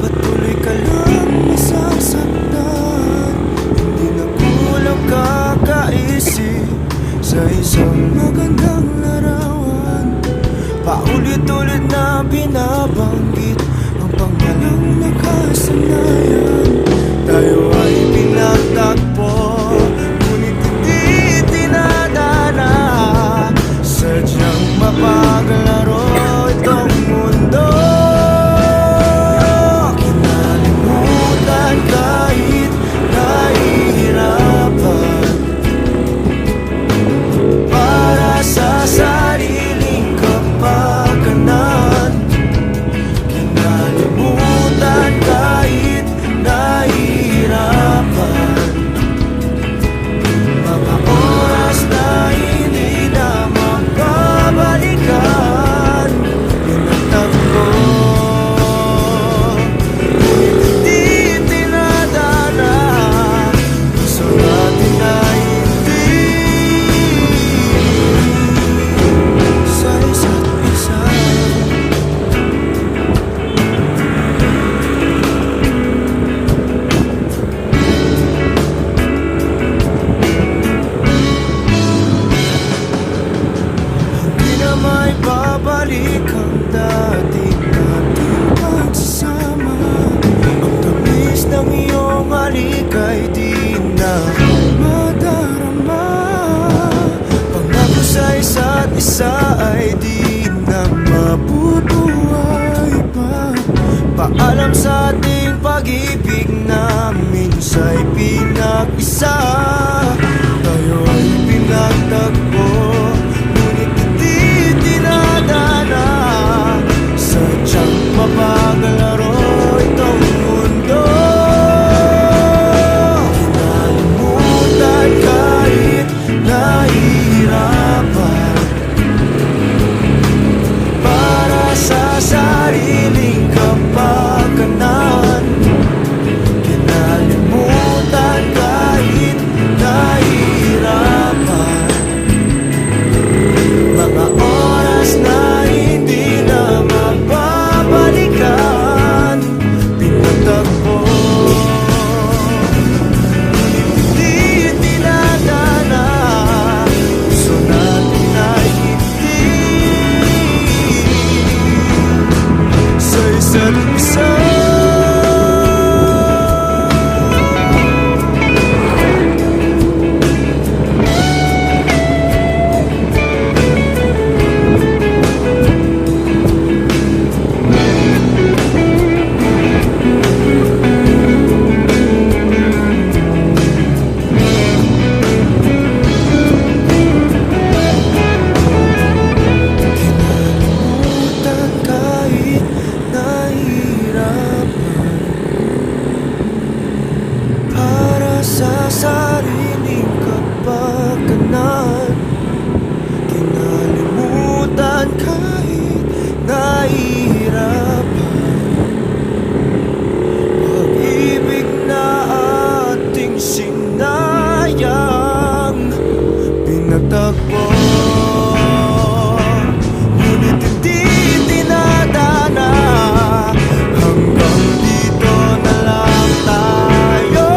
Patuloy ka lang masasaktan. Hindi na kulang kakaisip sa isang magandang larawan. Paulit-ulit na binabanggit ang pangalang nakasanayan. Tayo ay pinagtagpo, ngunit hindi tinadana. Sadyang mapaglaro itong mundo. Kahit nahihirapan para sa sariling kapakanan. Kinalimutan kahit nahihirapan mga oras na hindi na mababalikan. Pinagtagpo babalik ang dati nating pagsasama. Ang tamis ng iyong halik ay di na madarama. Pangako sa isa't isa ay di na mabubuhay pa. Paalam sa ating pag-ibig na minsa'y pinag-isa. Tayo ay pinagtagpo, sadyang mapaglaro itong mundo. Kinalimutan kahit nahihirapan para sa sariling kapakanan. Kinalimutan kahit nahihirapan mga oras na hindi na mababalikan. Pinagtagpo, hindi tinadana. Gusto natin ay hindi sa isa't isa. Sa sariling kapakanan. Kinalimutan kahit nahihirapan pag-ibig na ating sinayang. Pinagtagpo, ngunit hindi tinadana. Hanggang dito na lang tayo.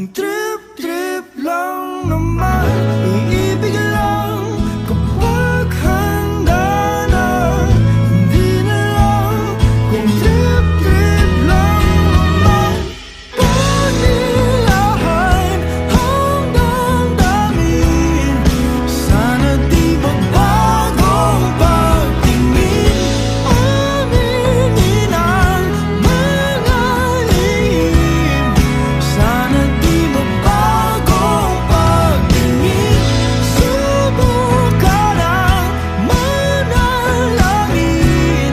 Kung trip-trip lang naman, iibig lang kapag handa na. Hindi na lang kung trip-trip lang naman. Panilahan hanggang damin, sana di magbagong pagtingin. Aminin ang mga lihim, sana di magbagong pagtingin. Subukan ang manalangin,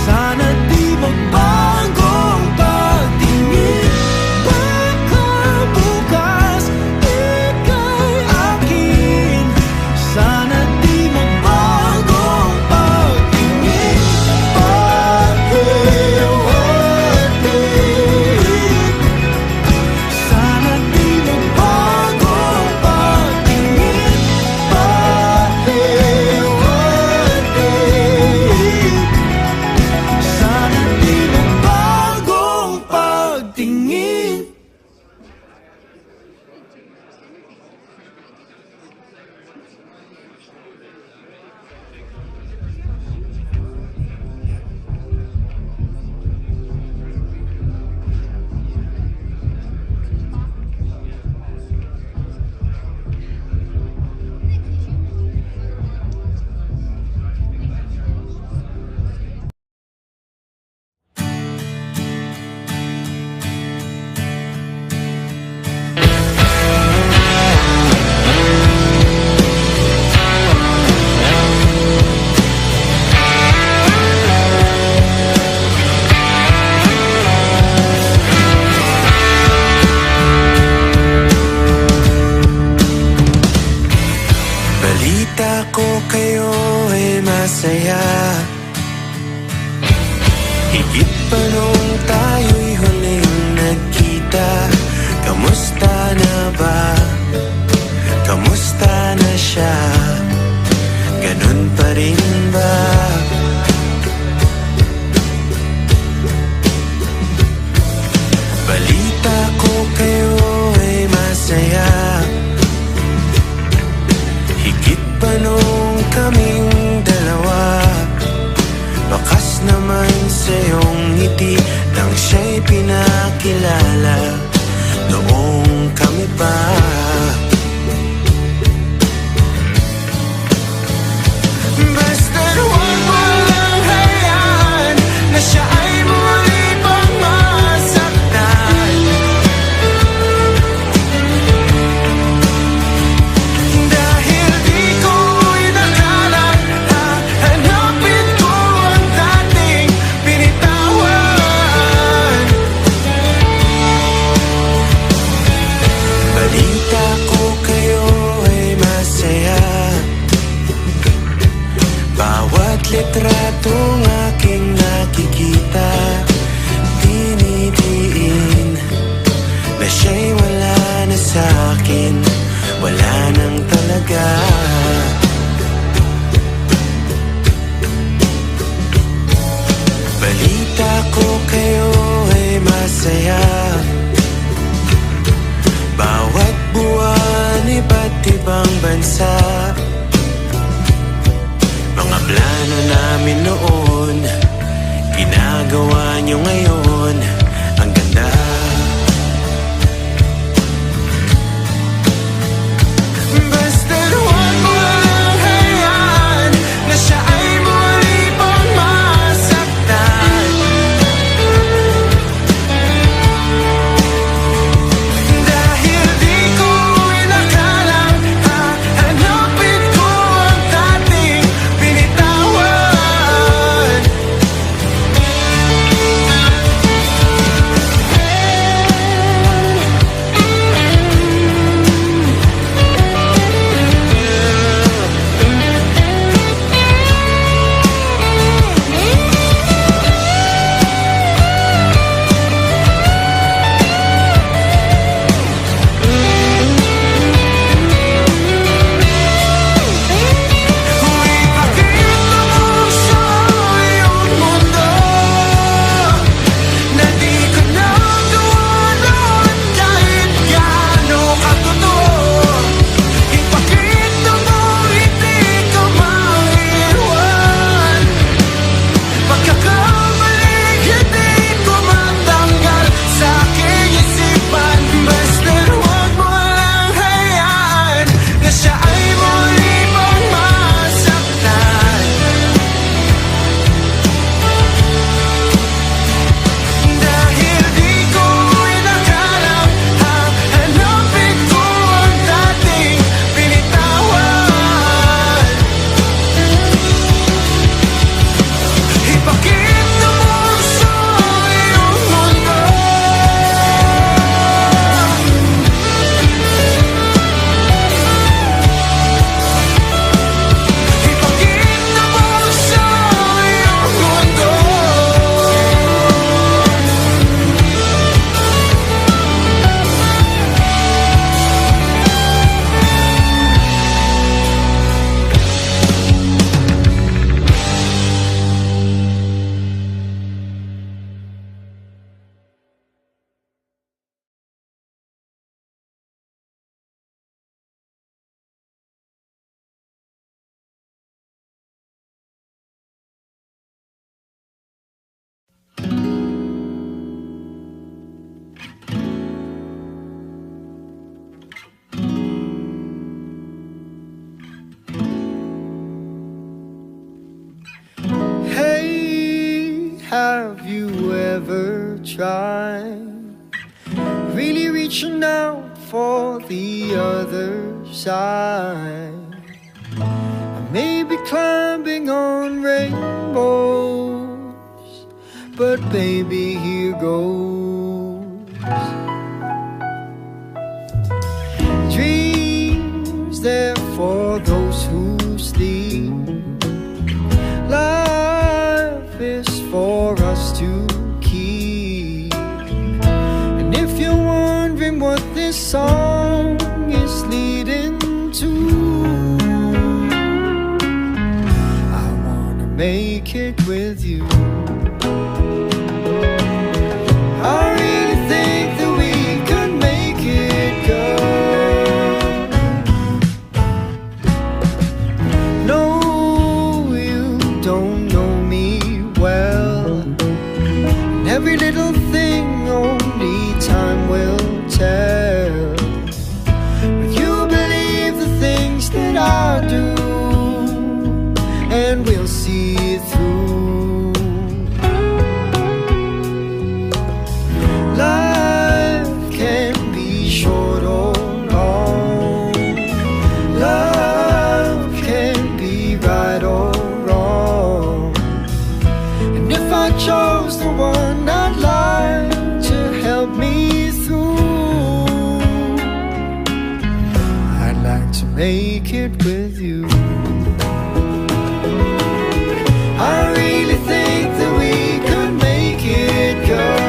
sana di magbagong pagtingin. Baka bukas ika'y akin, sana di magbagong pagtingin. Pahiwatig, sana di magbagong pagtingin. Pahiwatig, sana di magbagong pagtingin. Balita ko kayo ay masaya, higit pa nung tayo'y huling nagkita. Kamusta na ba? Kamusta na siya? Ganun pa rin ba? Balita ko kayo ay masaya, higit pa nung kaming dalawa. Bakas naman sa iyong ngiti nang siya'y pinakilala noong kami pa. Basta't huwag mo lang hayaan na siya ay muli pang masaktan. Dahil di ko inakala, hahanapin ko ang dating binitawan. Balita ko kayo ay masaya, bawat litratong aking nakikita, dinidiin na siya'y wala na sa'kin, wala nang talaga. Balita ko kayo ay masaya, bawat buwan iba't ibang bansa. Mga plano namin noon, ginagawa niyo ngayon. Ang ganda. Basta't huwag mo lang hayaan na siya ay muli pang masaktan. Dahil di ko inakala, hahanapin ko ang dating binitawan. ever tried really reaching out for the other side? I may be climbing on rainbows, but baby, here goes. Dreams there for those who sleep. Life is for us to keep. And if you're wondering what this song is leading to, I wanna make it with you. I really think that we could make it, girl. No, you don't know me well, and every little thing only time will tell. But you believe the things that I do, and we'll see it through. Life can be short or long. Love can be right or wrong. And if I chose the one I'd like to help me through, I'd like to make it with you. I really think that we could make it, girl.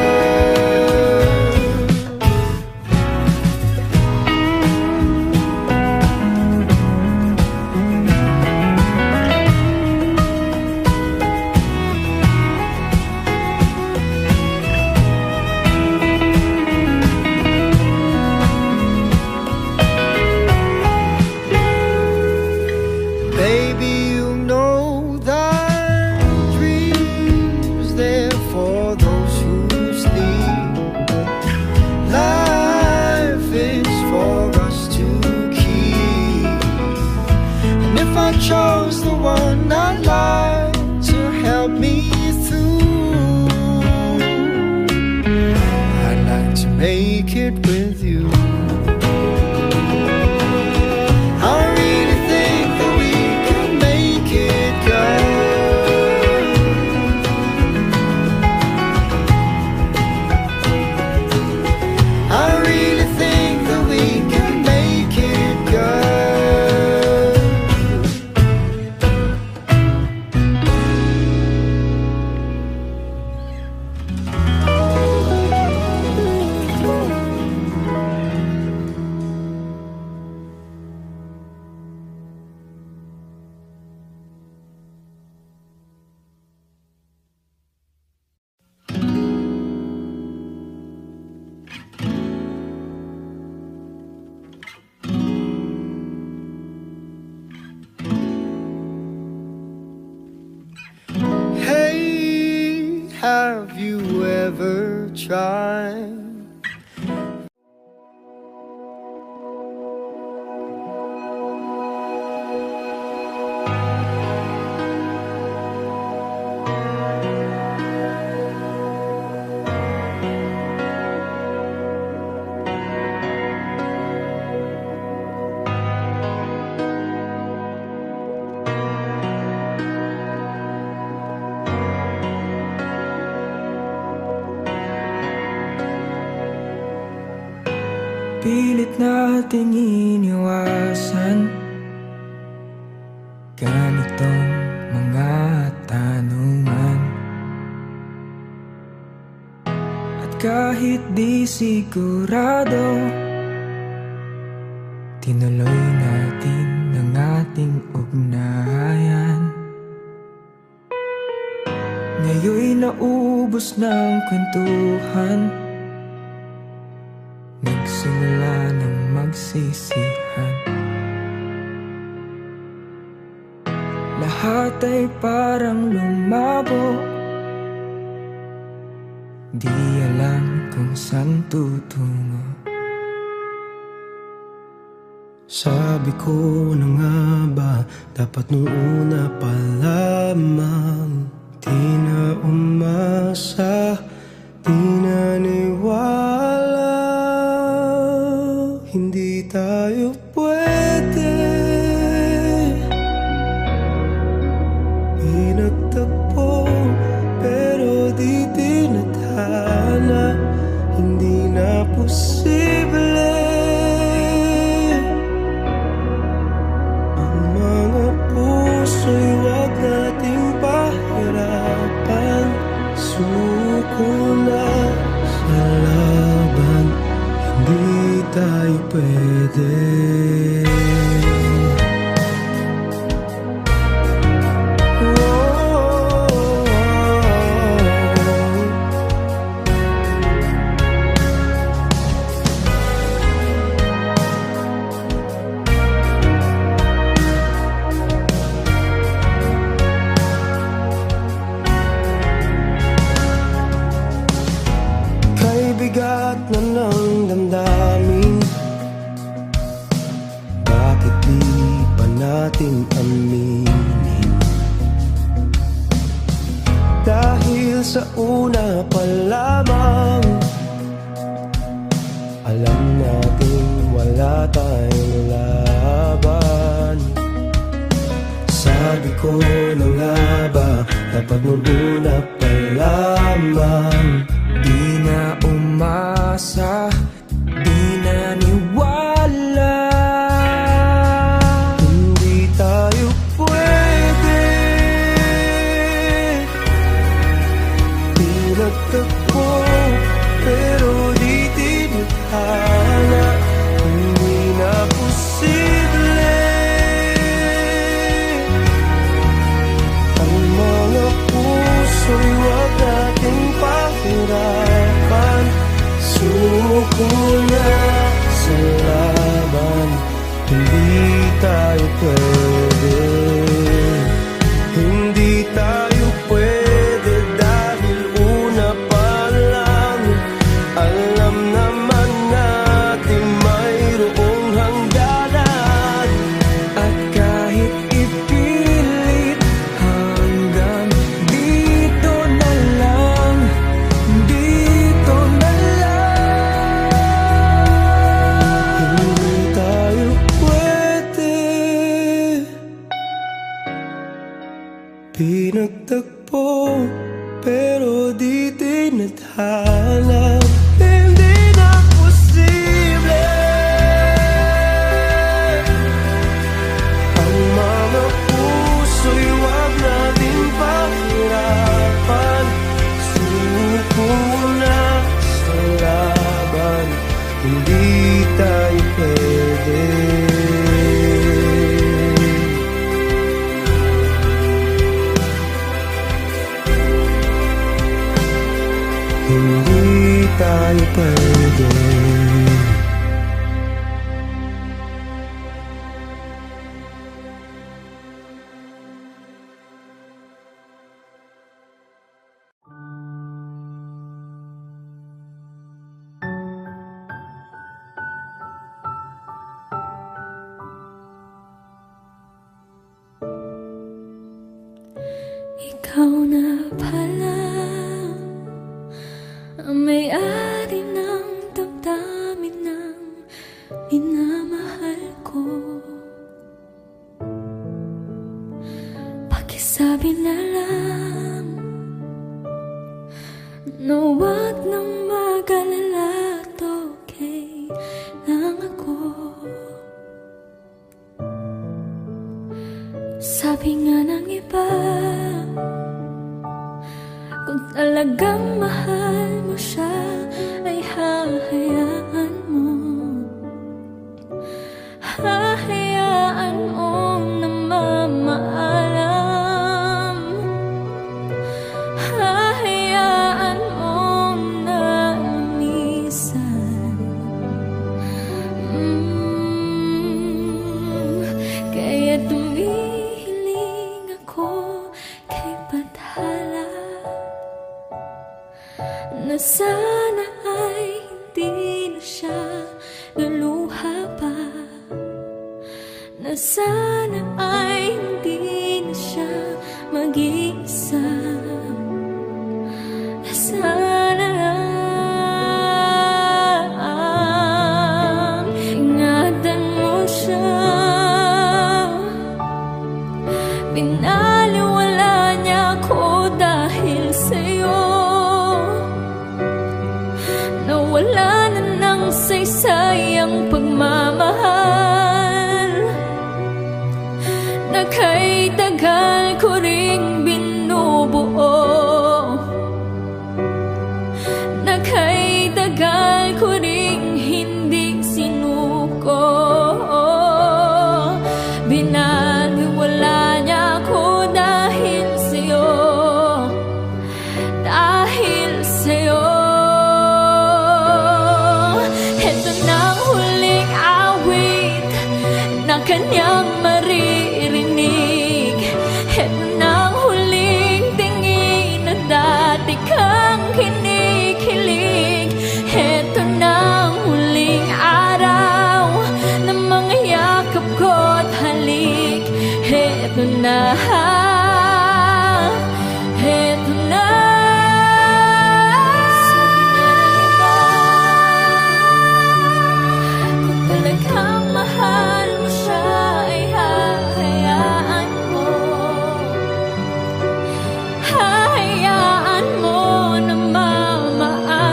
Baby, you know that dreams there for those who sleep. Life is for us to keep. And if I chose the one I'd like to help me through, I'd like to make it with you. I really think that we can make it, girl. I really think that we can make it, girl. Hey, have you ever tried? Pilit nating iniwasan ganitong mga tanungan. At kahit di sigurado, tinuloy natin ang ating ugnayan. Ngayon'y naubos ng kwentuhan, nagsimula ng magsisihan. Lahat ay parang lumabo, di alam kung saan tutungo. Sabi ko na nga ba, dapat nung una pa lamang di na umasa. hindi tayo pwede. Pinagtagpo pero di tinadhana, hindi na posible. Ang mga puso'y wag nating pahirapan. Suko na sa laban, hindi tayo pwede. Bigat na ng damdamin, bakit di pa natin aminin? Dahil sa una pa lamang, alam natin wala tayong laban. Sabi ko na nga ba, dapat nung una pa lamang, di na umasa, di naniwala. Hindi tayo pwede. Pinagtagpo pero di tinadhana, hindi na posible. Ang mga puso'y wag nating pahirapan. Suko na sa laban, hindi tayo pwede. Hindi tayo pwede dahil una pa lang, alam naman natin mayroong hangganan. At kahit ipilit, hanggang dito na lang, dito na lang. Hindi tayo pwede. Pinagtagpo pero di tinadhana, hindi na posible. Ang mga puso'y wag natin pahirapan. Suko na sa laban, hindi tayo pwede. Hindi tayo pwede. Ikaw na pala ang may-ari ng damdamin ng minamahal ko. Pakisabi na lang na huwag nang mag-alala, at okay lang ako. Sabi nga ng iba, kung talagang mahal mo siya, ay hahayaan mo. Hahayaan mo na mamaalam. Hahayaan mo na minsan kaya tumihiling ako kay Bathala na sana ay hindi na siya luluha pa, na sana ay hindi na siya mag-iisa, na sana lang kanyang maririnig. Heto na ang huling tingin na dati kang kinikilig. Heto na ang huling araw na mga yakap ko't halik. Heto na, heto na. Kung talagang mahal mo siya ay hahayaan mo. Hahayaan mo na mamaalam.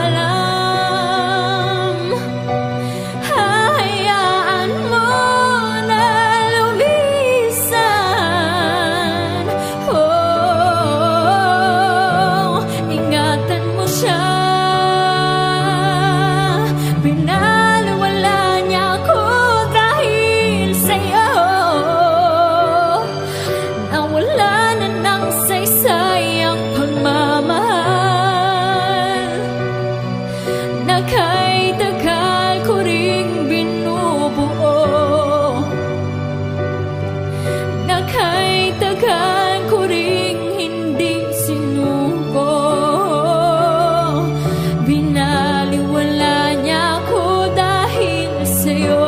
Hahayaan mo na lumisan. Oh, ingatan mo siya. Pinaliwala niya ako dahil sa'yo. Nawala na ng saysay ang pagmamahal na kay tagal ko ring binubuo. Na kay tagal ko ring hindi sinuko. Binaliwala niya ako dahil sa'yo.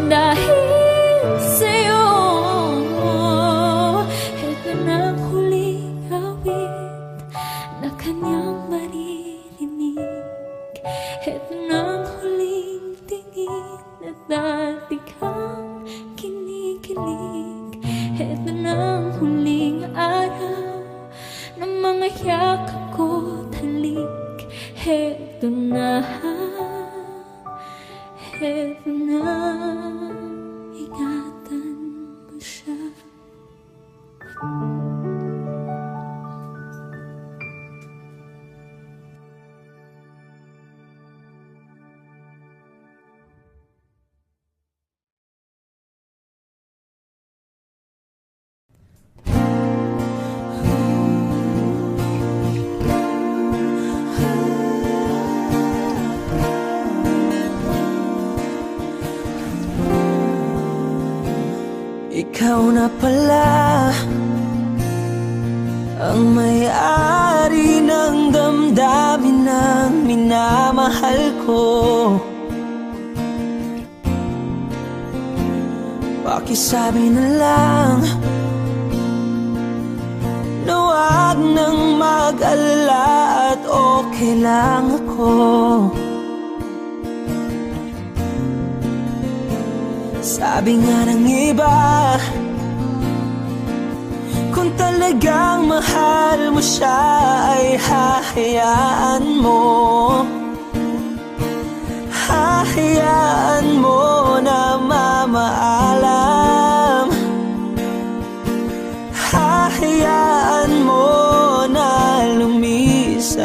Dahil sa'yo. Heto na ang huling awit na kanyang maririnig. Heto na ang huling tingin na dati kang kinikilig. Heto na ang huling araw ng mga yakap ko't halik. Heto na, heto na, ingatan mo siya. Ikaw na pala ang may-ari ng damdamin ng minamahal ko. Pakisabi na lang na wag nang mag-alala at okay lang ako. Sabi nga ng iba, kung talagang mahal mo siya ay hahayaan mo. Hahayaan mo na mamaalam. Hahayaan mo na lumisan.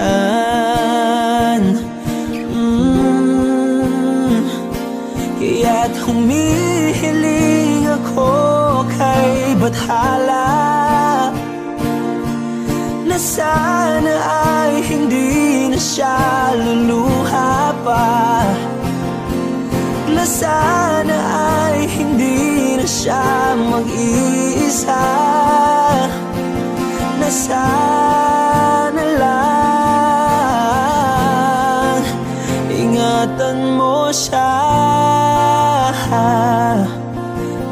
Kaya't humihiling ako kay Bathala na sana ay hindi na siya luluha pa. Na sana ay hindi na siya mag-iisa. Na sana lang ingatan mo siya.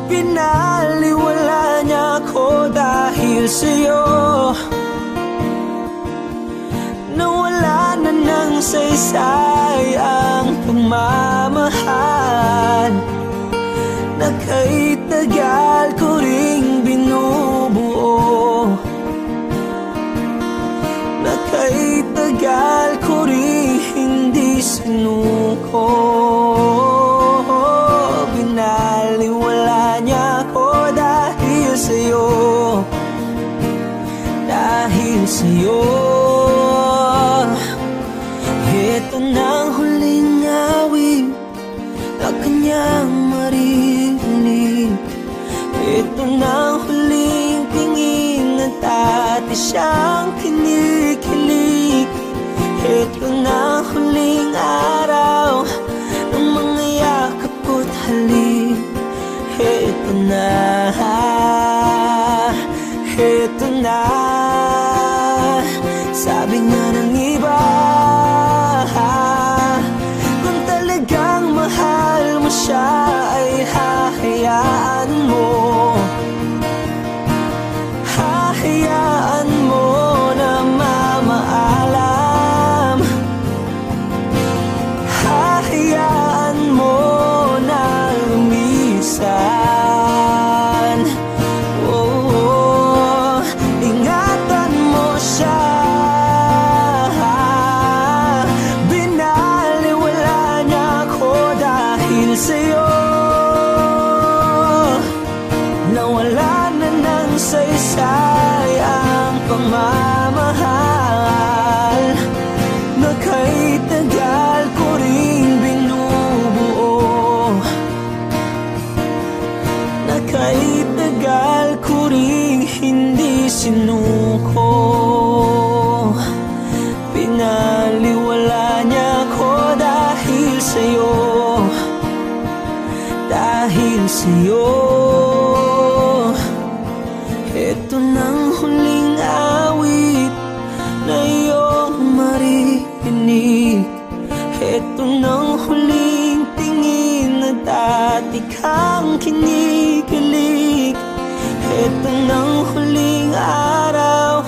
Pinaliwala niya ako dahil sa'yo. Nawala na ng saysay ang pagmamahal na kay tagal ko ring binubuo. Na kay tagal ko ring hindi sinuko. Binaliwala niya ako dahil sa'yo. Dahil sa'yo. Ito na ang huling awit na kanyang maririnig. Ito na ang huling tingin na dati siyang kinikilig. Ito na ang huling araw ng mga yakap ko't halik. dahil sa'yo. Nawala na ng saysay ang pagmamahal na kay tagal ko ring binubuo, na kay tagal ko ring hindi sinuko. Pinaliwala niya ko dahil sa'yo, dahil sa'yo. Ito nang huling awit na iyong maririnig. Ito nang huling tingin na dati kang kinikilig. Ito nang huling araw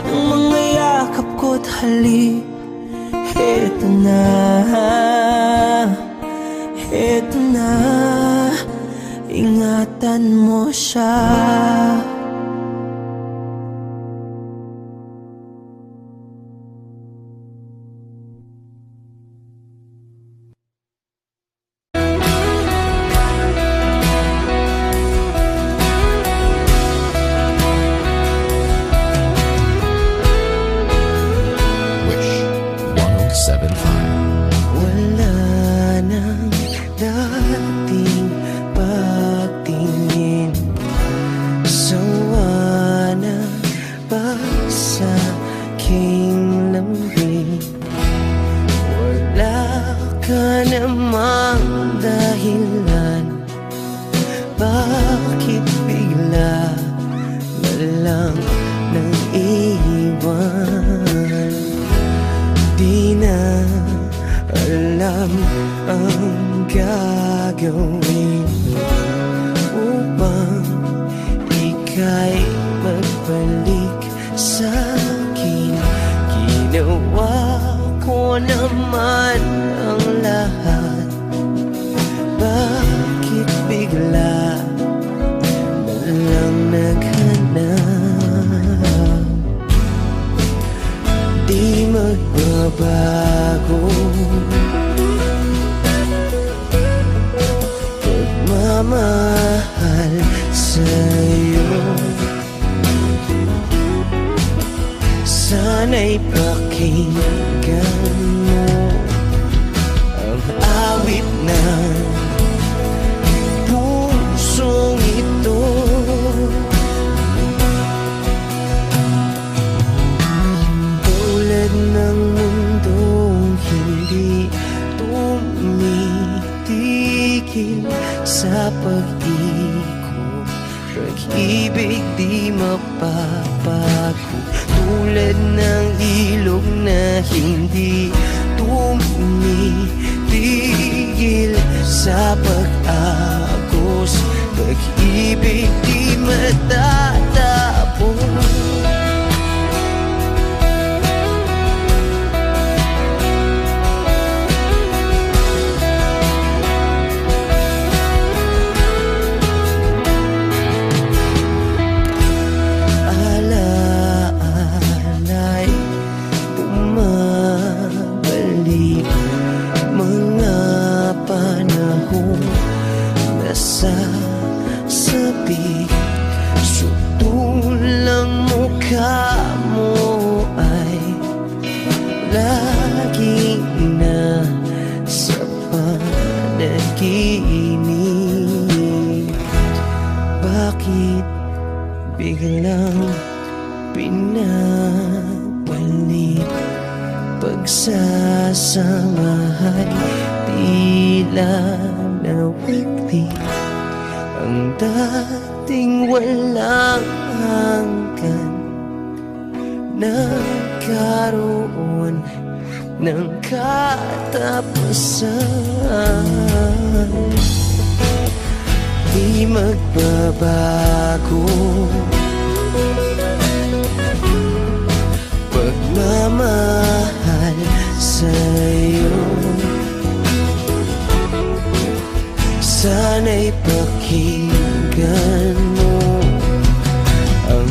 ng mga yakap ko't halik. Ito na, ingatan mo siya. Sana'y pakinggan mo ang awit ng pusong ito. Tulad ng mundong hindi tumitigil sa pag-ikot, pag-ibig di mapapago. Tulad ng ilog na hindi tumitigil sa pag-agos, pag-ibig di matatapos. Sasabi, sutulang mukha mo ay lagi na sa panaginip. Bakit biglang pinabalik? Pagsasamahay tila nawagli ang dating walang hanggan, nagkaroon ng katapusan. Di magbabago pagmamahal sa'yo. Sana'y pakinggan mo ang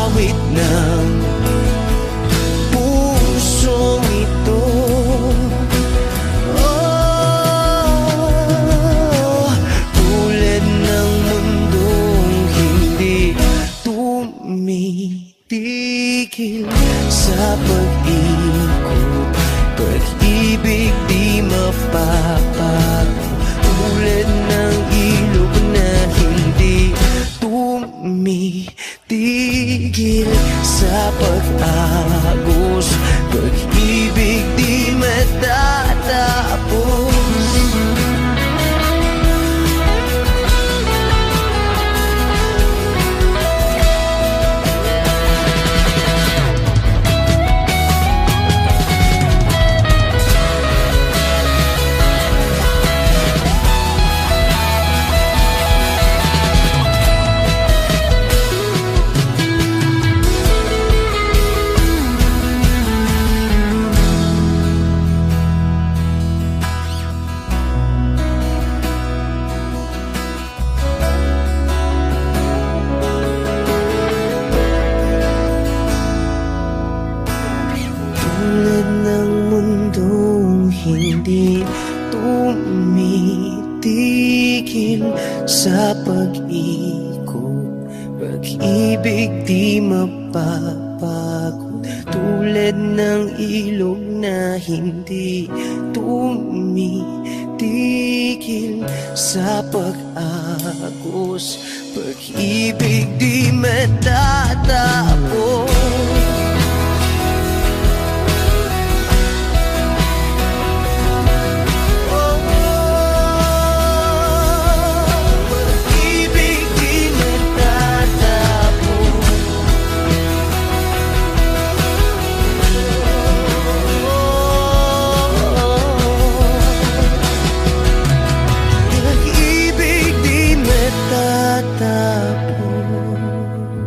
awit ng pusong ito. Oh, sa pag-ikot. Pag-ibig di mapapagod, tulad ng ilog na hindi tumitigil sa pag-agos. Pag-ibig di matatapos.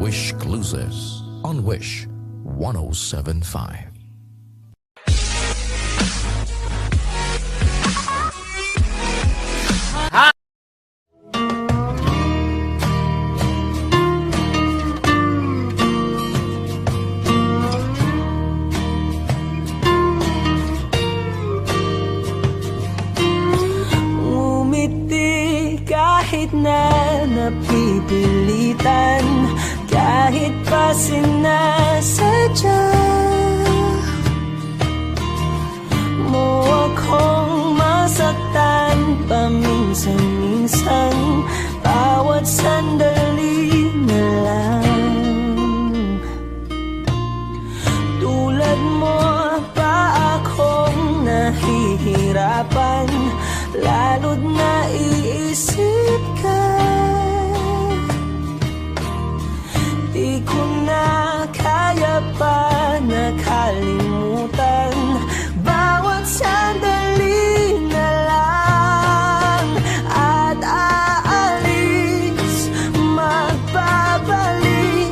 Wish Cruises on Wish 1075. Kahit na napipilitan, kahit pa sinasadya mo akong masaktan paminsan-minsan, bawat sandali na lang. Tulad mo pa akong nahihirapan, lalo't naiisip ka. Di ko na kaya pa nakalimutan, bawat sandali na lang. At aalis, magbabalik,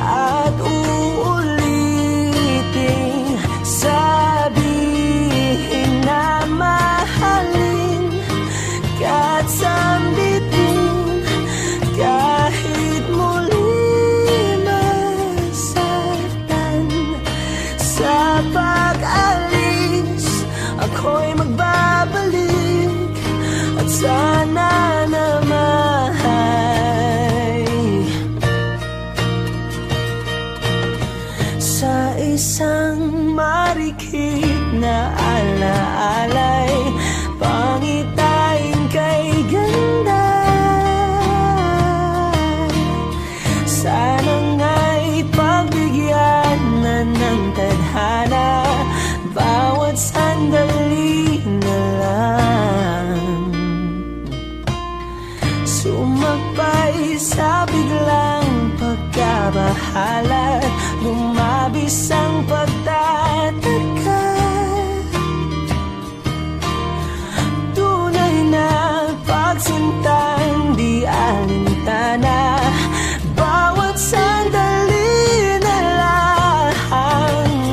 at uulitin, sabihin na mahalin at sambitin, kahit muli masaktan. Sa pag-alis, ako'y magbabalik, at sana naman sa isang marikit na alaalay, pangitain kay ganda. Sana nga'y pagbigyan na ng tadhana, bawat sandali na lang. Sumakbay sa biglang pagkabahala, lumabis ang pagtataka. Tunay na pagsintang di alintana, bawat sandali na lang.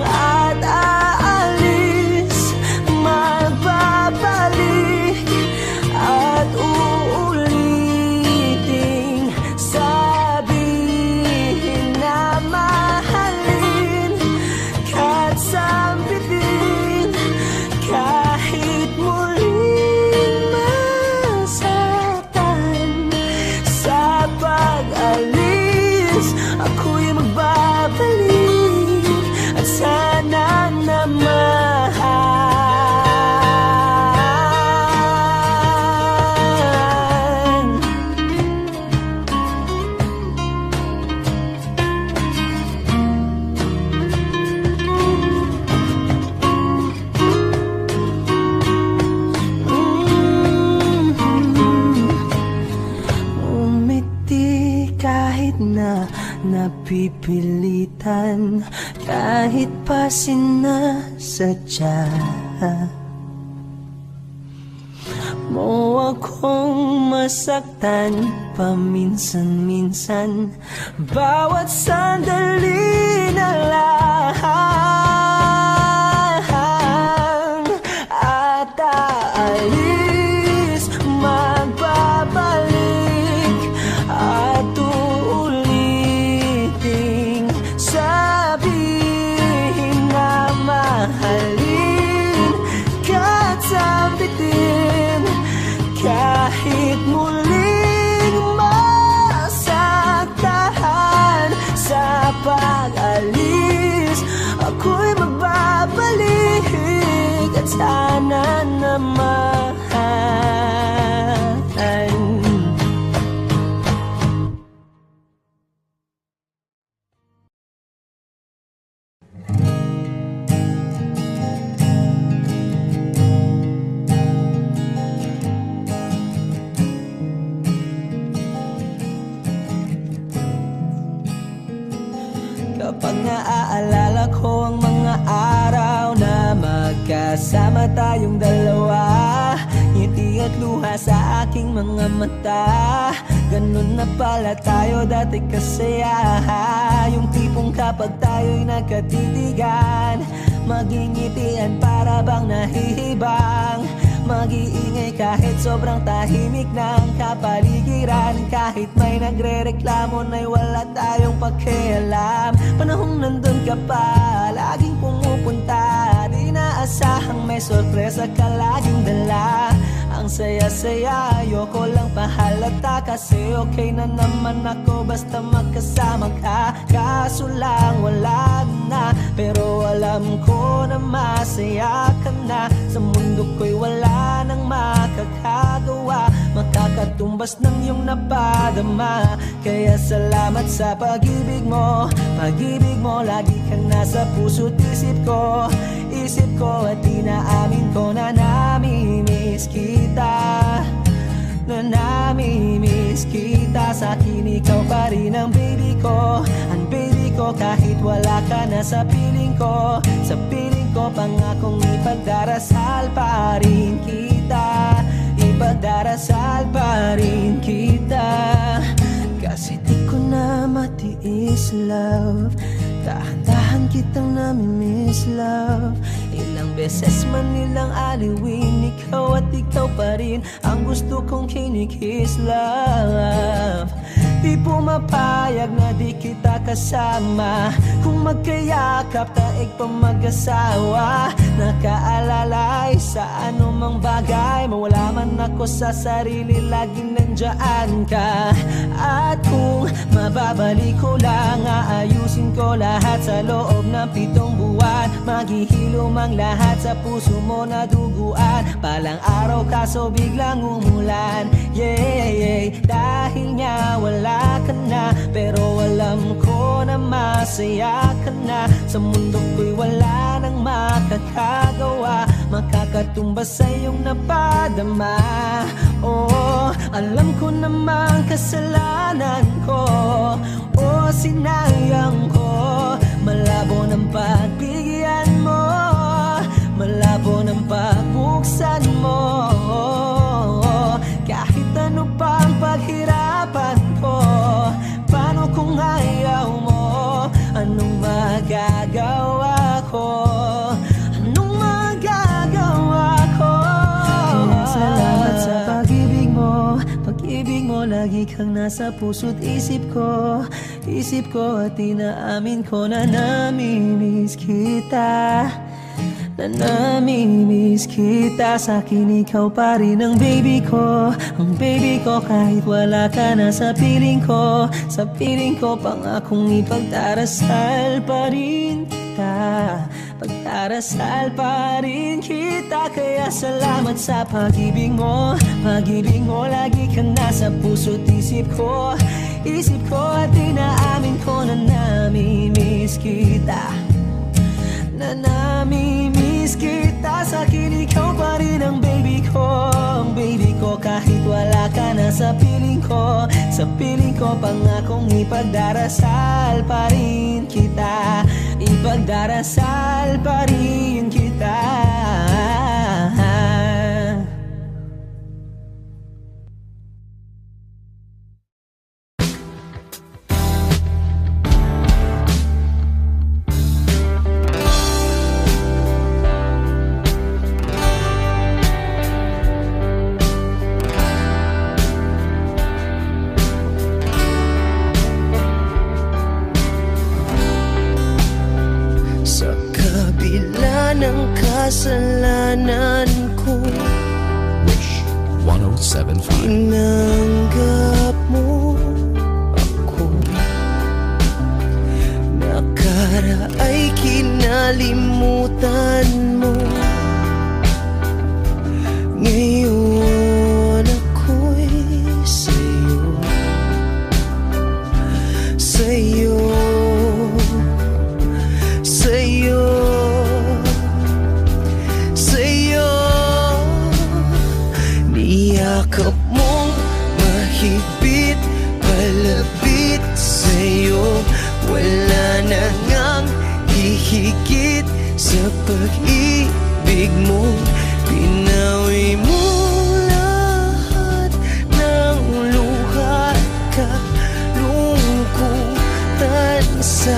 At aalis, magbabalik, at uulitin, sabihin na mahalin, kahit sambitin, kahit muling masaktan. Sa pag-alis, ako'y magbabalik, at sana naman umiti kahit na napipilitan, kahit pa sinasadya mo akong masaktan paminsan-minsan, bawat sandali na lang. At aalis, magbabalik, at uulitin, sabihin na mahalin, kahit sambitin, kahit muli magkasama tayong dalawa. Ngiti at luha sa aking mga mata. Ganun na pala tayo dati kasaya. Yung tipong kapag tayo'y nagkatitigan, magingitian para bang nahihibang. Mag-iingay kahit sobrang tahimik ng kapaligiran. Kahit may nagre-reklamo na'y wala tayong pakialam. Panahong nandun ka pa, laging pumupunta. Di naasahang may sorpresa ka laging dala. Ang saya-saya, ayoko lang pahalata. Kasi okay na naman ako basta magkasama ka. Kaso lang wala na, pero alam ko na masaya ka na. Sa mundo ko'y wala nang makakagawa, makakatumbas ng iyong napadama. Kaya salamat sa pag-ibig mo. Pag-ibig mo, lagi ka nasa puso't isip ko. Isip ko at inaamin ko na namimiss kita. Na namimiss kita. Sa akin ikaw pa rin ang baby ko. Ang baby ko kahit wala ka na sa piling ko. Sa piling ko pangakong ipagdarasal pa rin kita. Ipagdarasal pa rin kita. Kasi di ko na matiis love. Dahan-dahan kitang namimiss love. Ilang beses man nilang aliwin, ikaw at ikaw pa rin ang gusto kong kinikiss love. Di pumapayag na di kita kasama. Kung magkayakap taig pa mag-asawa. Nakaalalay sa anumang bagay. Mawala man ako sa sarili, laging nandyan ka. At kung mababalik ko lang, aayusin ko lahat sa loob ng 7 buwan. Maghihilom ang lahat sa puso mo na duguan. Palang araw kaso biglang umulan. Yeah, yeah. Dahil nga wala ka na, pero alam ko na masaya ka na. Sa mundo ko'y wala nang makakagawa, makakatumbas sa iyong napadama. Oh, alam ko namang kasalanan ko. Oh, sinayang ko. Malabo ng pagbigyan mo, malabo ng pagbuksan mo. Kahit ano pang paghirapan ko, paano kung ayaw mo? Anong magagawa ko? Anong magagawa ko? Salamat sa pag-ibig mo. Pag-ibig mo, lagi kang nasa puso't isip ko. Isip ko at inaamin ko na namimiss kita. Na namimiss kita. Sa akin ikaw pa rin ang baby ko. Ang baby ko kahit wala ka na sa piling ko. Sa piling ko pangakong ipagdarasal pa rin kita. Pagdarasal pa rin kita. Kaya salamat sa pag-ibig mo. Pag-ibig mo, lagi ka nasa puso't isip ko. Isip ko at inaamin ko na namimiss kita. Na namimiss kita. Sa akin ikaw pa rin ang baby ko. Ang baby ko kahit wala ka na sa piling ko. Sa piling ko pangakong ipagdarasal pa rin kita. Ipagdarasal pa rin kita. Kasalanan ko, Wish 107.5. Tinanggap mo ako. Nakaraay kinalimutan mo. Ngayon ako'y sa'yo. Sa'yo. Sa'yo. Niyakap mong mahigpit, palapit sa'yo. Wala na ngang hihigit sa pag-ibig pag-ibig mo. Pinawi mo lahat ng luha at kalungkutan sa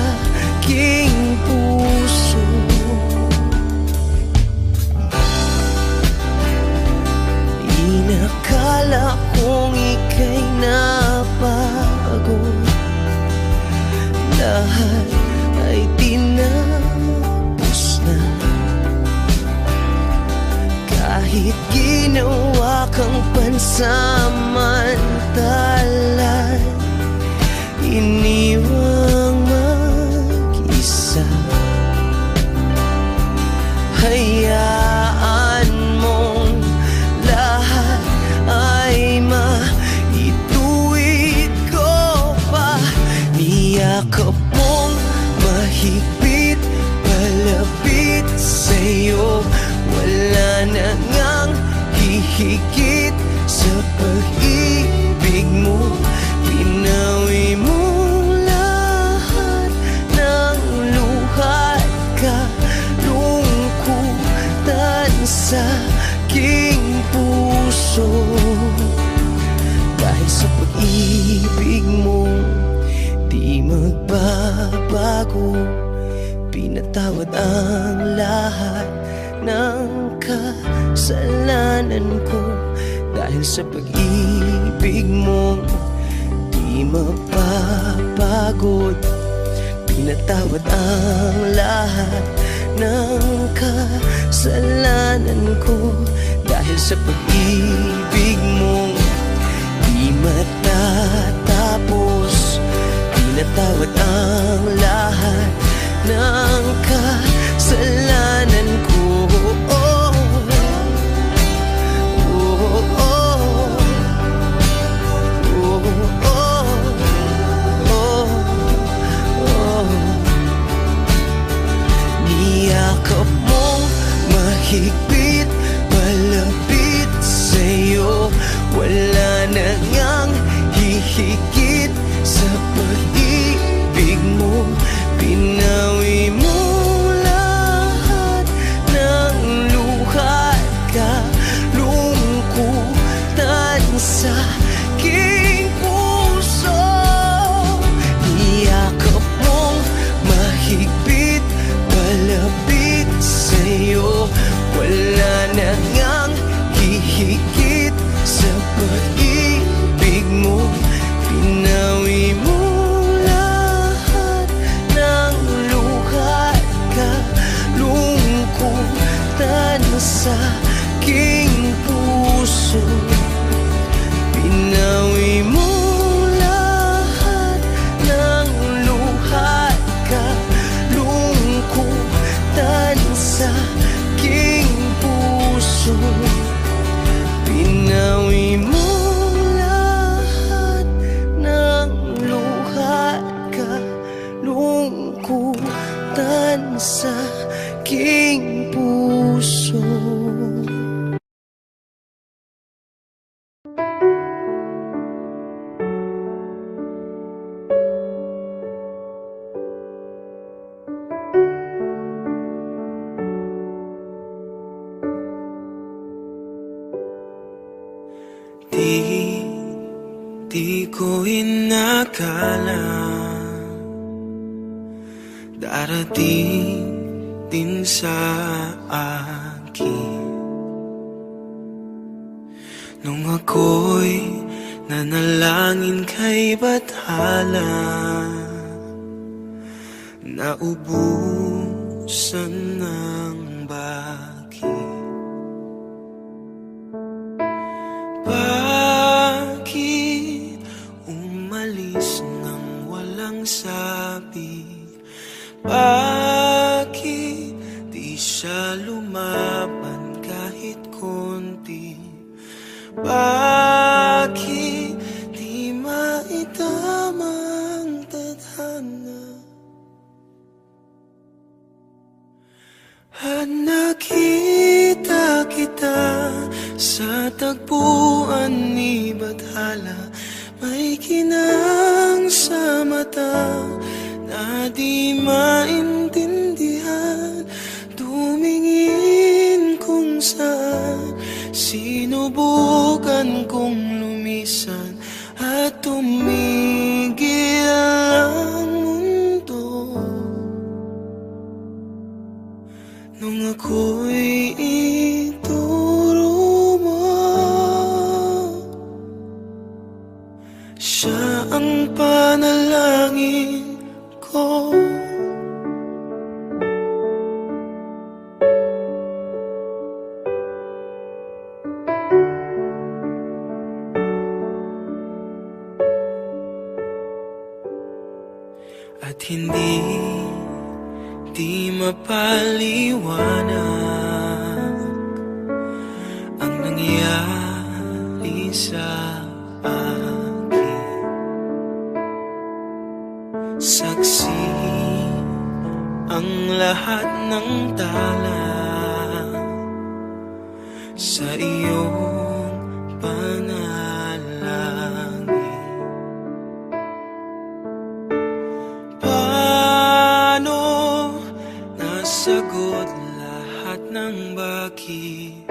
aking puso. Inakala kong ika'y napagod, lahat ay tinapos na. Kahit ginawa kang pansamantalan, iniwang mag-isa. Hayaan mong lahat ay maituwid ko pa. Niyakap mong mahigpit, palapit sa'yo. Wala na ngang hihigit sa pag-ibig mo. Pinawi mo lahat ng luha at kalungkutan sa aking puso. Dahil sa pag-ibig mo, di magbabago. Pinatawad ang lahat ng kasalanan ko. Dahil sa pag-ibig mo, di mapapagod. Pinatawad ang lahat ng kasalanan ko. Dahil sa pag-ibig mo, di matatapos. Pinatawad ang lahat ng kasalanan ko. Oh, oh, oh, oh, oh, oh. Niyakap mong mahigpit, palapit sa'yo. Wala na ngang hihigit sa pag-ibig mo. Pinawi mo lahat ng luha at kalungkutan sa aking puso. Niyakap mong mahigpit, palapit sa'yo. Wala na ngang hihigit sa pag-ibig mo. Pinawi mo sa aking puso. Pinawi mo lahat ng luha at kalungkutan sa aking puso. Pinawi mo lahat ng luha at kalungkutan sa aking puso. Di ko inakala darating din sa akin nung ako'y nanalangin kay Bathala, naubusan ng bakit. Bakit umalis nang walang sabi? Bakit di siya lumaban kahit konti? Bakit di maitamang tadhana? At nakita kita sa tagpuan ni Bathala, may kinang sa mata na di maintindihan. Tumingin Sinubukan kong lumisan at tumigil ang mundo nung ako'y ituro mo. Siya ang panalangin ko. At hindi mapaliwanag ang nangyari sa akin. Saksi ang lahat ng tala sa iyong panalangin. Paano nasagot lahat ng bakit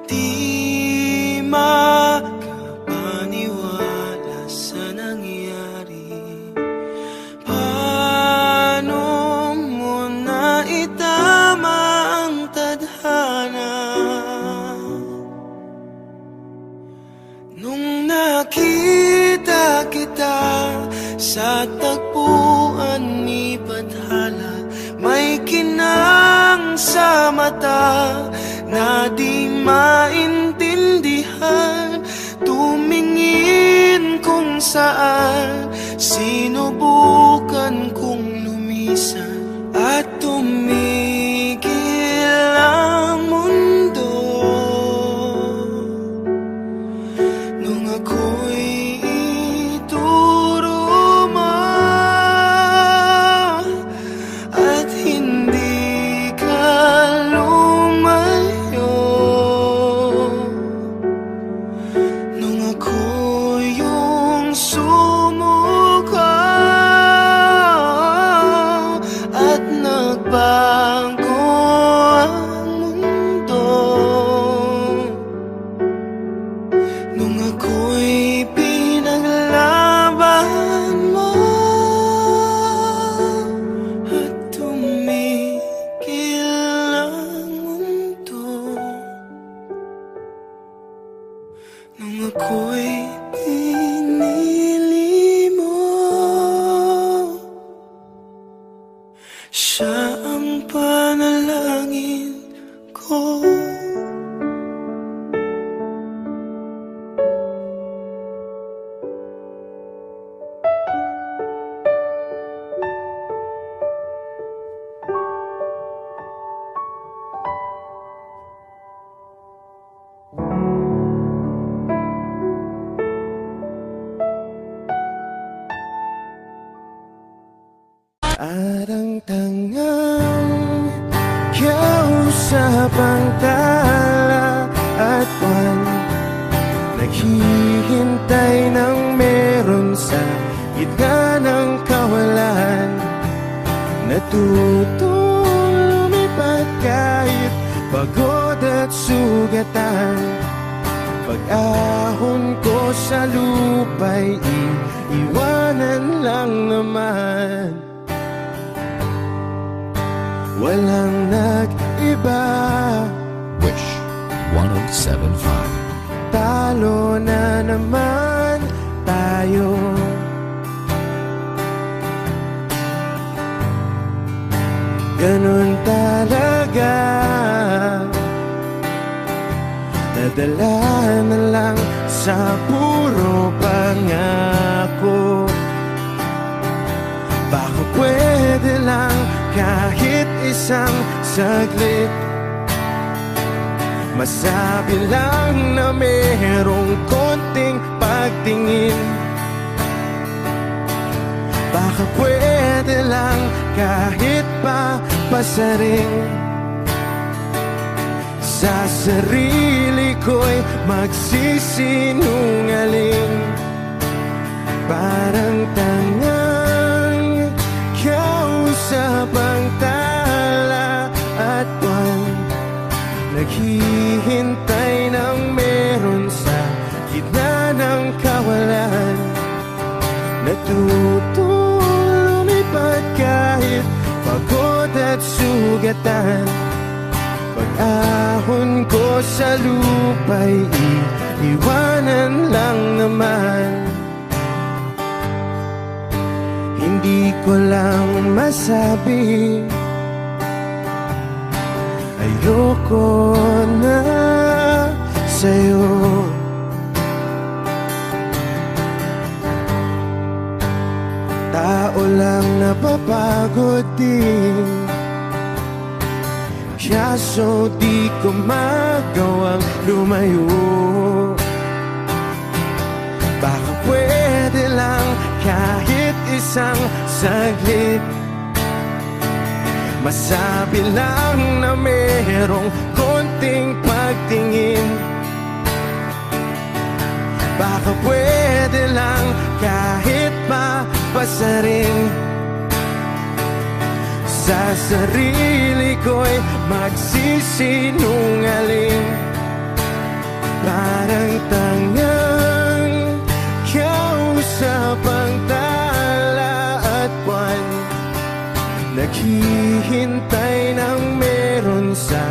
di makapaniwala sa nangyari? Paano mo naitama ang tadhana nung nakita kita sa tagpuan ni Bathala? May kinang sa mata na di maintindihan, tumingin kung saan. Sinubukan kong lumisan at tumigil ang mundo nung ako'y ituro mo at hindi ka lumayo nung ako yung sumuko at nagbago ang mundo nung ako'y pinaglaban mo at tumigil ang mundo nung ako'y pinili mo. Siya ang panalangin ko. At ang tangang kausap ang tala at buwan, naghihintay ng meron sa gitna ng kawalan. Natutong lumipat kahit pagod at sugatan. Pag-ahon ko sa lupa'y iiwanan lang naman. Walang nag-iba, Wish 1075. talo na naman tayo. Ganun talaga, nadala na lang sa puro pangako. Baka pwede lang kahit isang saglit, masabi lang na merong konting pagtingin. Baka pwede lang kahit pa pasaring sa sarili ko'y magsisinungaling. Parang tangang kausap ang tala at buwan, naghihintay ng meron ng kawalan. Natuto lumipad kahit pagod at sugatan. Pag-ahon ko sa lupa'y iiwanan lang naman. Hindi ko lang masabi, ayoko na sa'yo. Tao lang napapagod din, kaso di ko magawang lumayo. Baka pwede lang kahit isang saglit, masabi lang na merong konting pagtingin. Baka pwede lang kahit mapasarin. Sa sarili ko'y magsisinungaling. Parang tangang kausap ang tala at buwan, naghihintay ng meron sa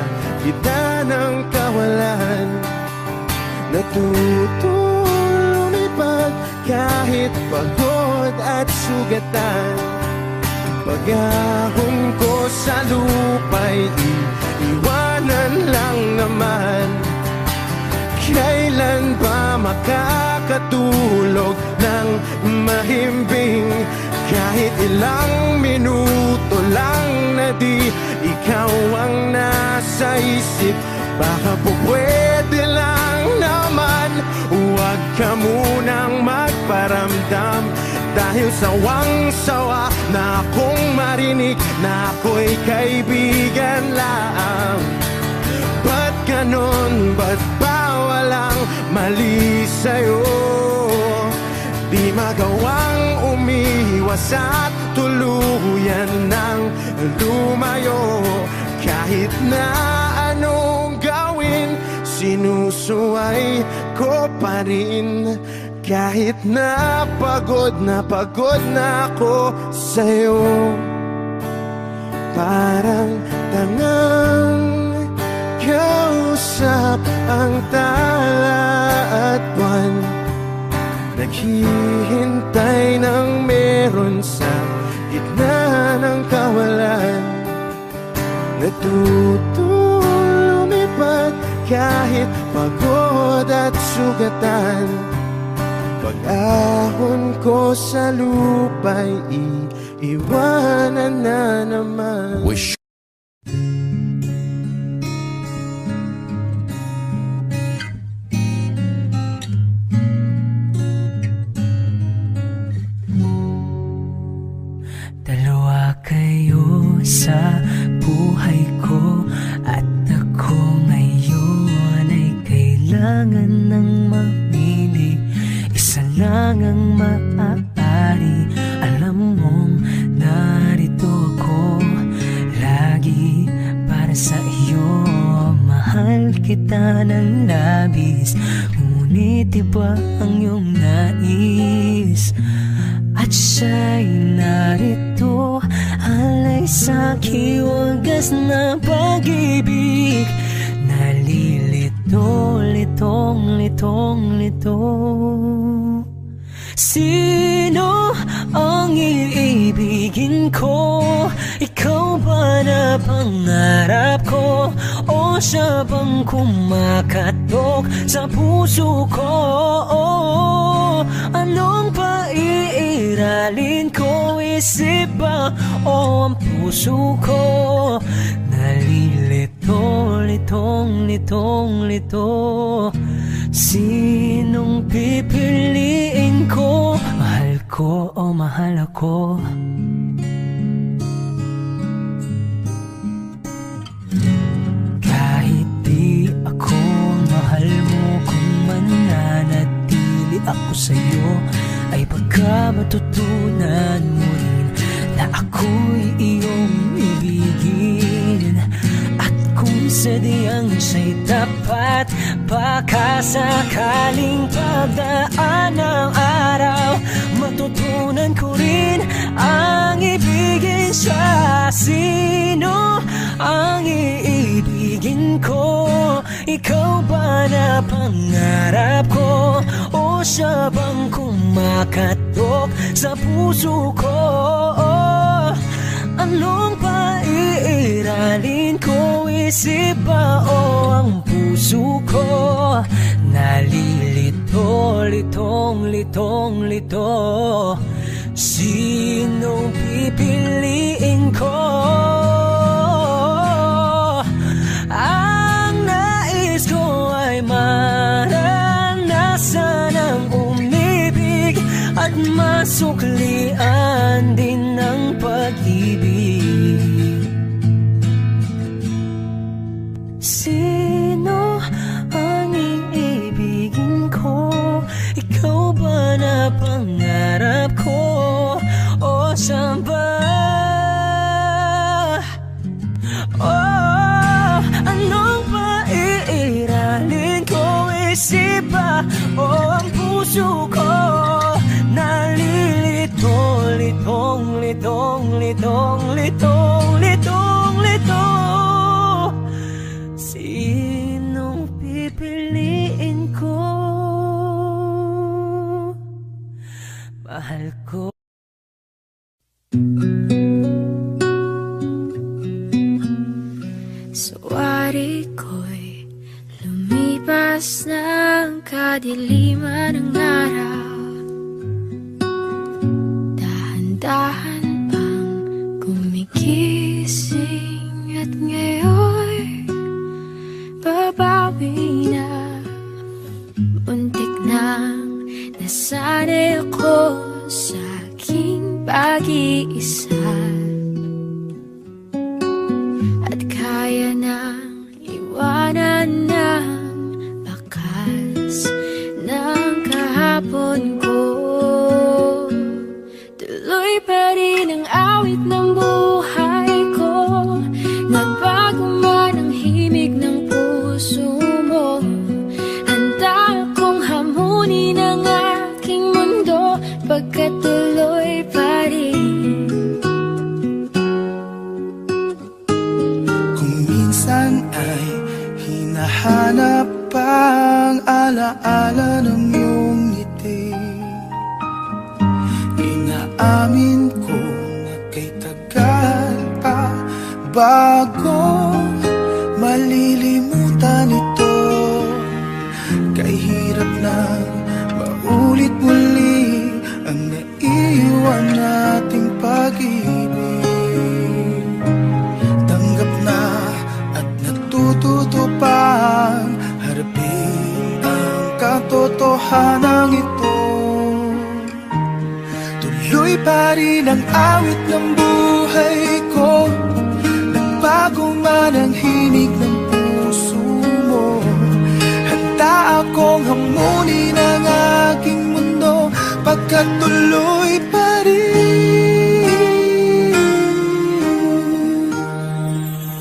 gitna ng kawalan. Natuto lumipad kahit pagod at sugatan. Pag-ahon ko sa lupa'y iiwanan lang naman. Kailan ba makakatulog ng mahimbing? Kahit ilang minuto lang na di ikaw ang nasa isip. Baka po pwede lang naman, huwag ka munang magparamdam. Dahil sawang-sawa na akong marinig na ako'y kaibigan lang. Ba't ganon? Ba't ba walang mali sa'yo? Di magawang umiwas at tuluyan ng lumayo. Kahit na anong gawin, sinusuway ko pa rin. Kahit na pagod na ako sa'yo. Parang tangang kausap ang tala at buwan, naghihintay ng meron sa gitna ng kawalan. Natuto lumipad kahit pagod at sugatan. Pag-ahon ko sa lupa'y iiwanan na naman. Wish. Dalawa kayo sa buhay ko, at ako ngayon ay kailangan ng mamili. Isa lang ang maaari. Alam mong narito ako lagi para sa iyo. Mahal kita ng labis, ngunit iba ang iyong nais. At siya'y narito, alay sa'ki wagas na pag-ibig. Nalilito, litong, lito. Sino ang iibigin ko? Ikaw ba na pangarap ko? O siya bang kumakatok sa puso ko? Anong paiiralin ko? Isip ba o ang puso ko? Nalilito, litong. Sinong pipiliin ko? Mahal ko o mahal ako? Kahit di ako mahal mo, kung mananatili ako sa'yo, ay pagka matutunan mo rin na ako'y iyong ibigin. At kung sadyang siya'y tapat. Baka sakaling pagdaan ng araw, matutunan ko rin ang ibigin siya. Sino ang iibigin ko? Ikaw ba na pangarap ko? O siya bang kumakatok sa puso ko? Anong paiiralin ko? Isip ba o ang puso ko? Nalilito, litong, litong, lito. Sinong pipiliin ko? Ang nais ko ay maranasan ang umibig at masuklian din ng pag-ibig. Sino ang iibigin ko? Ikaw ba na pangarap ko? O saan ba? Oh, anong paiiralin ko? Isip ba o ang puso ko? Nalilito, litong, litong, litong, litong, litong, litong. Sinong pipiliin ko? Mahal ko. Suwari ko'y lumipas ng kadiliman ng araw. Dahan-dahan pang gumigising at ngayon babawi na. Muntik nang nasanay ako sa aking pag-iisa, at kaya nang iwanan ng bakas ng kahapon ko. Tuloy pa rin ang awit ng buhay ko, nagbago man ang himig ng puso mo. Handa akong hamunin ang aking mundo, pagkat tuloy pa rin. Kung minsan ay hinahanap ang alaala ng iyong ngiti, inaamin ko na kay tagal pa bago malilimutan ito. Kay hirap na maulit muli ang naiwan nating pag-ibig. Tanggap na at natututo pang harapin ang katotohanan ito. Tuloy pa rin ang awit ng buhay ko, nagbago man ang himig ng puso mo. Handa akong hamunin ang aking mundo, pagkat tuloy pa rin.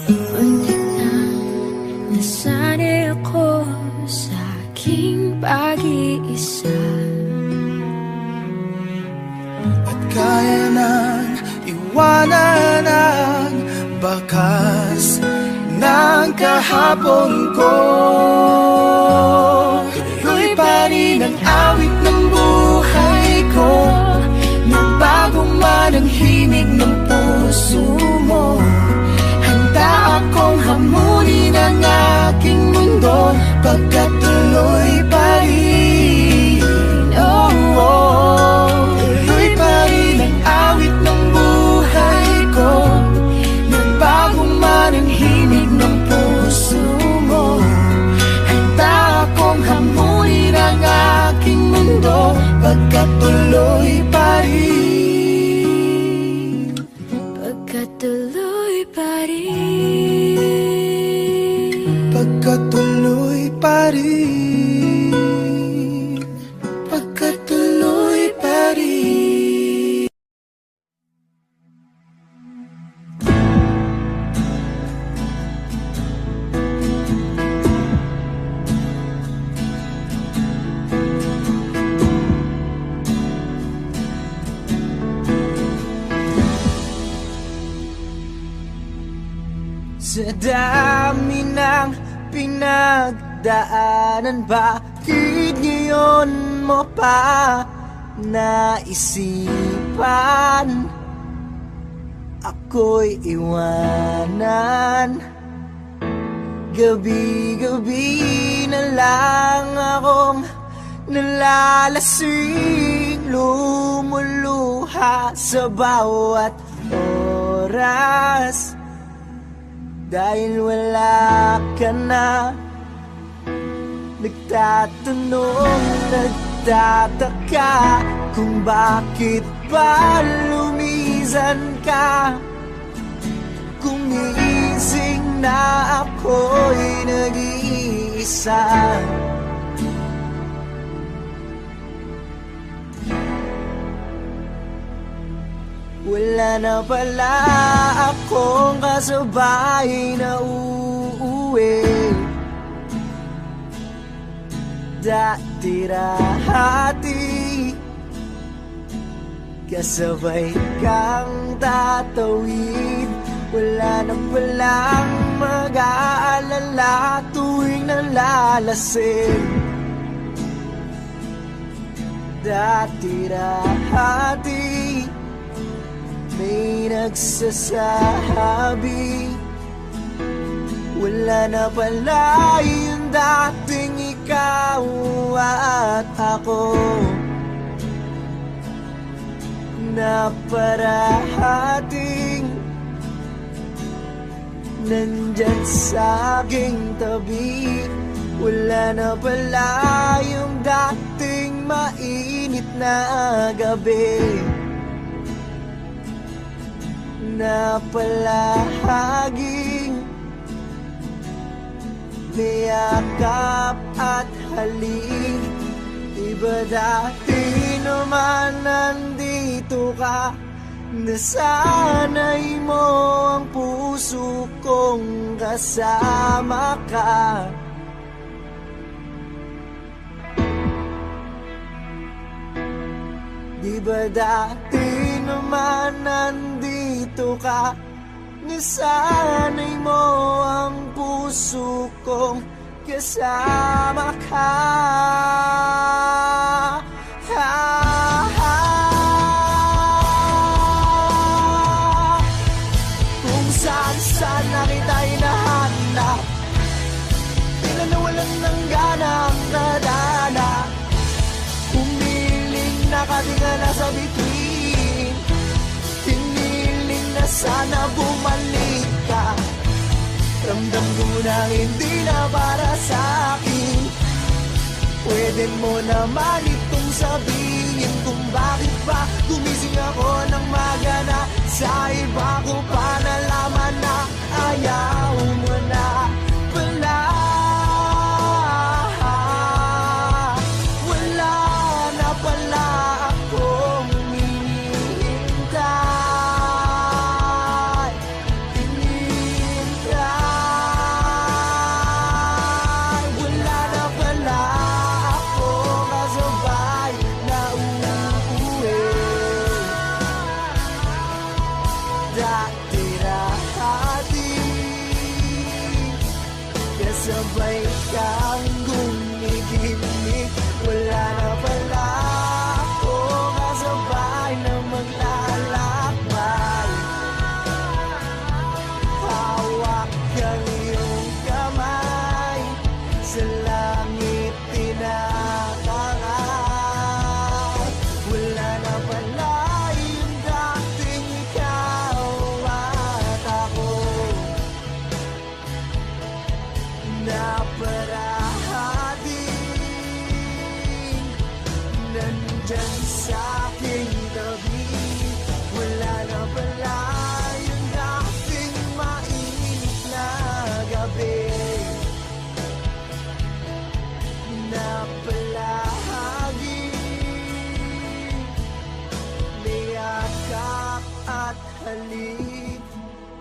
Muntik nang nasanay ako sa aking pag-iisa, At kaya nang iwanan ang bakas ng kahapon ko. Tuloy pa rin ang awit ng buhay ko, nagbago man ang himig ng puso mo. Handa akong hamunin ang aking mundo, pagkat tuloy pa rin. Oh, oh. Tuloy pa rin ang awit ng buhay ko, nagbago man ang himig ng puso mo. Handa akong hamunin ang aking mundo, pagkat tuloy pa rin. pagkat tuloy pa rin. Pagkat tuloy pa rin. Pagkat tuloy pa rin. Sa dami ng pinagdaanan, bakit ngayon mo pa naisipan ako'y iwanan? Gabi-gabi na lang akong nalalasing, lumuluha sa bawat oras dahil wala ka na. Nagtatanong, nagtataka kung bakit ba lumisan ka. Gumising na ako'y nag-iisa. Wala na pala akong kasabay na uuwi. Dati-rahati kasabay kang tatawid. Wala na palang mag-aalala tuwing nalalasing. Dati-rahati may nagsasabi, wala na pala yung dating ikaw at ako, na parahating nandyan sa aking tabi. Wala na pala yung dating mainit na gabi, na palahaging niyakap at halik. Iba dati naman nandito ka, nasanay mo ang puso kong kasama ka. Di ba dati naman nandito ka, nasanay mo ang puso kong kasama ka. Kung saan na kita hinahanap, pinanawalan ng ganang nadana. Humiling na katinga na sa bituin, hiniling na sana bumalik ka. Ramdam ko na hindi na para sa akin. Pwede mo naman itong sabihin kung bakit ba gumising ako ng magana. Sa iba ko pa nalaman na ayaw mo na pala. Wala na pala akong hinihintay. Wala na pala akong kasabay na uuwi. Dati-rahati kasabay kang gumigimik. Wala na pala akong kasabay na maglalakbay. Hawak ang iyong kamay, sa langit tinatangat. Wala na pala yung dating ikaw at ako, na parahating nandyan sa aking tabi. Wala na pala yung dating mainit na gabi, na palahaging niyakap at halik.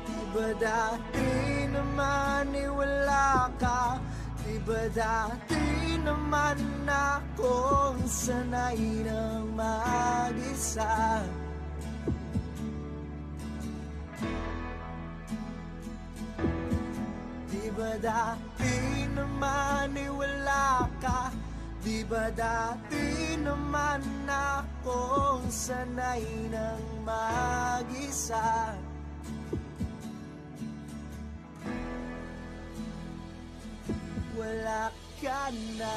Diba dati naman wala ka, diba dati naman akong sanay ng mag-isa. dati naman ay wala ka? Di ba dati naman akong sanay ng mag-isa? Wala ka na.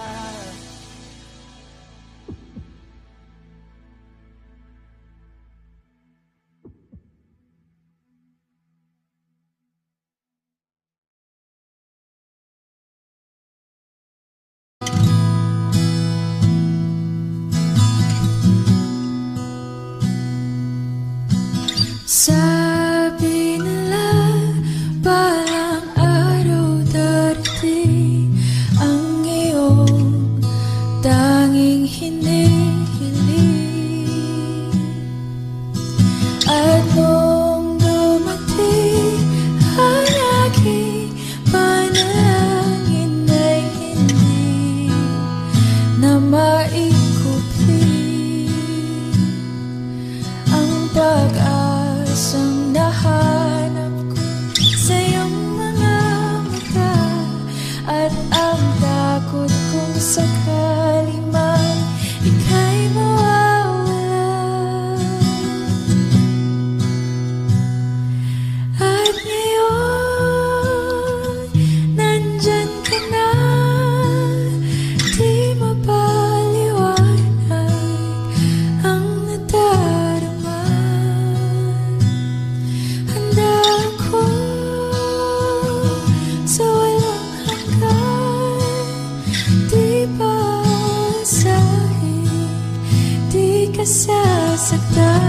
Sabi nila balang araw darating ang iyong tanging hinihiling. At nung dumating ang aking panalangin ay hindi na maikupli ang pag-asang nahanap ko sa iyong mga mata. At ang takot kong sakali man ika'y mawawala. At ngayon, nandyan ka na, di mapaliwanag ang nadarama. Handa ako sa walang hanggan, di paasahin, di ka sasaktan.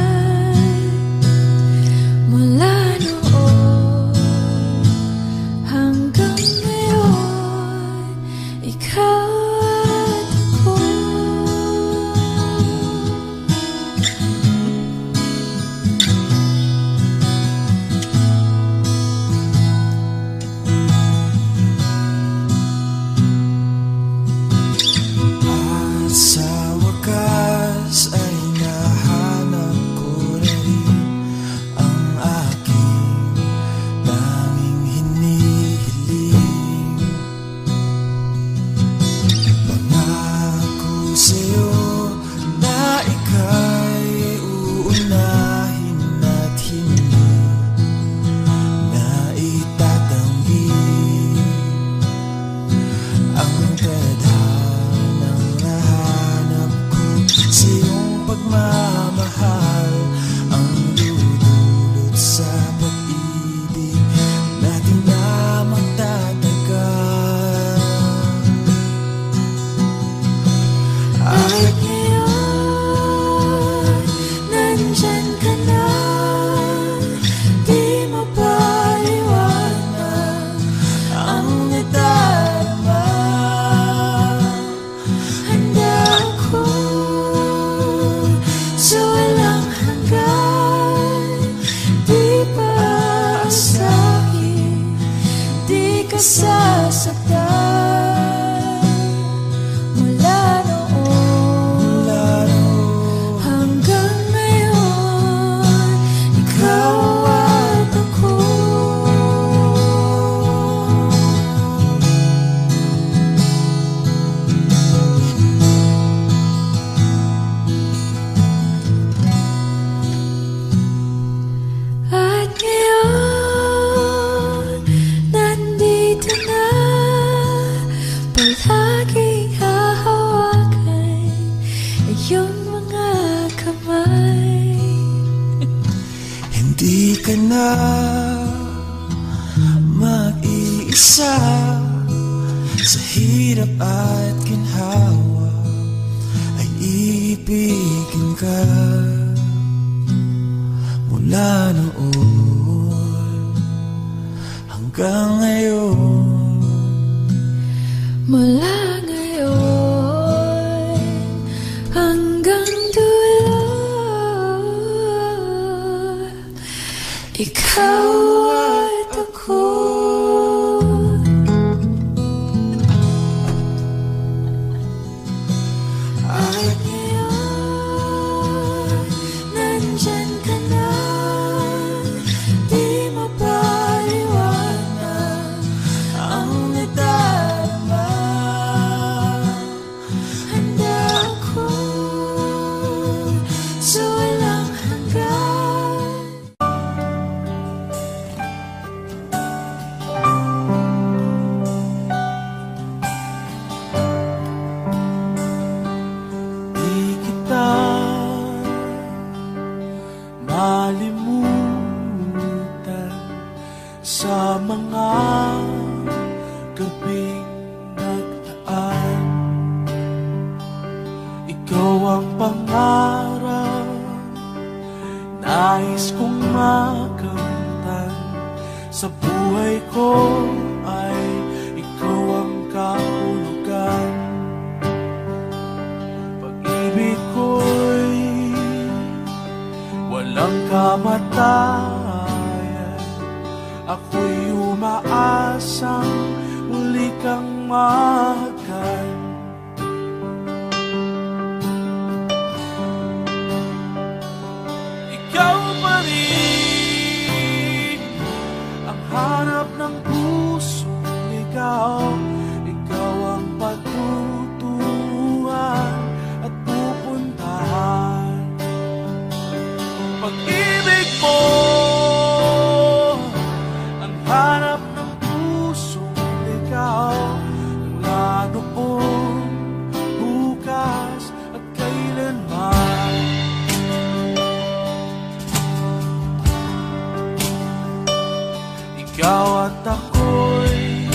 Mula noon hanggang ngayon, ikaw at ako. At sa wakas ay nahanap ko na rin ang aking tanging hinihiling. Pangako sa'yo na ika'y uunahin at hindi na itatanggi ang tadhanang nahanap ko sa iyong pagmamahal, ang dudulot sa pag-ibig natin na magtatagal. At ngayon, nandyan ka na, di mapaliwanag ang nadarama. Handa ako sa walang hanggan, di paasahin, di ka sasaktan. Mula noon hanggang ngayon, ikaw at ako. At ngayon, nandito na, palaging hahawakan iyong mga kamay. Hindi ka na mag-iisa sa hirap at ginhawa, ay ibigin ka. Mula noon hanggang ngayon, Mula ngayon hanggang dulo, ikaw at ako. At ngayon, nandyan ka na, di mapaliwanag ang pangarap, nais kong makamtan. Sa buhay ko ay ikaw ang kahulugan. Pag-ibig ko'y walang kamatayan. Ako'y umaasang muli kang mahagkan. Ikaw pa rin ang hanap ng pusong ligaw. Ikaw ang patutuhan at pupuntahan. Pag-ibig mo ang hanap ng pusong ligaw. Mula noon, bukas at kailanman. Ikaw at ako'y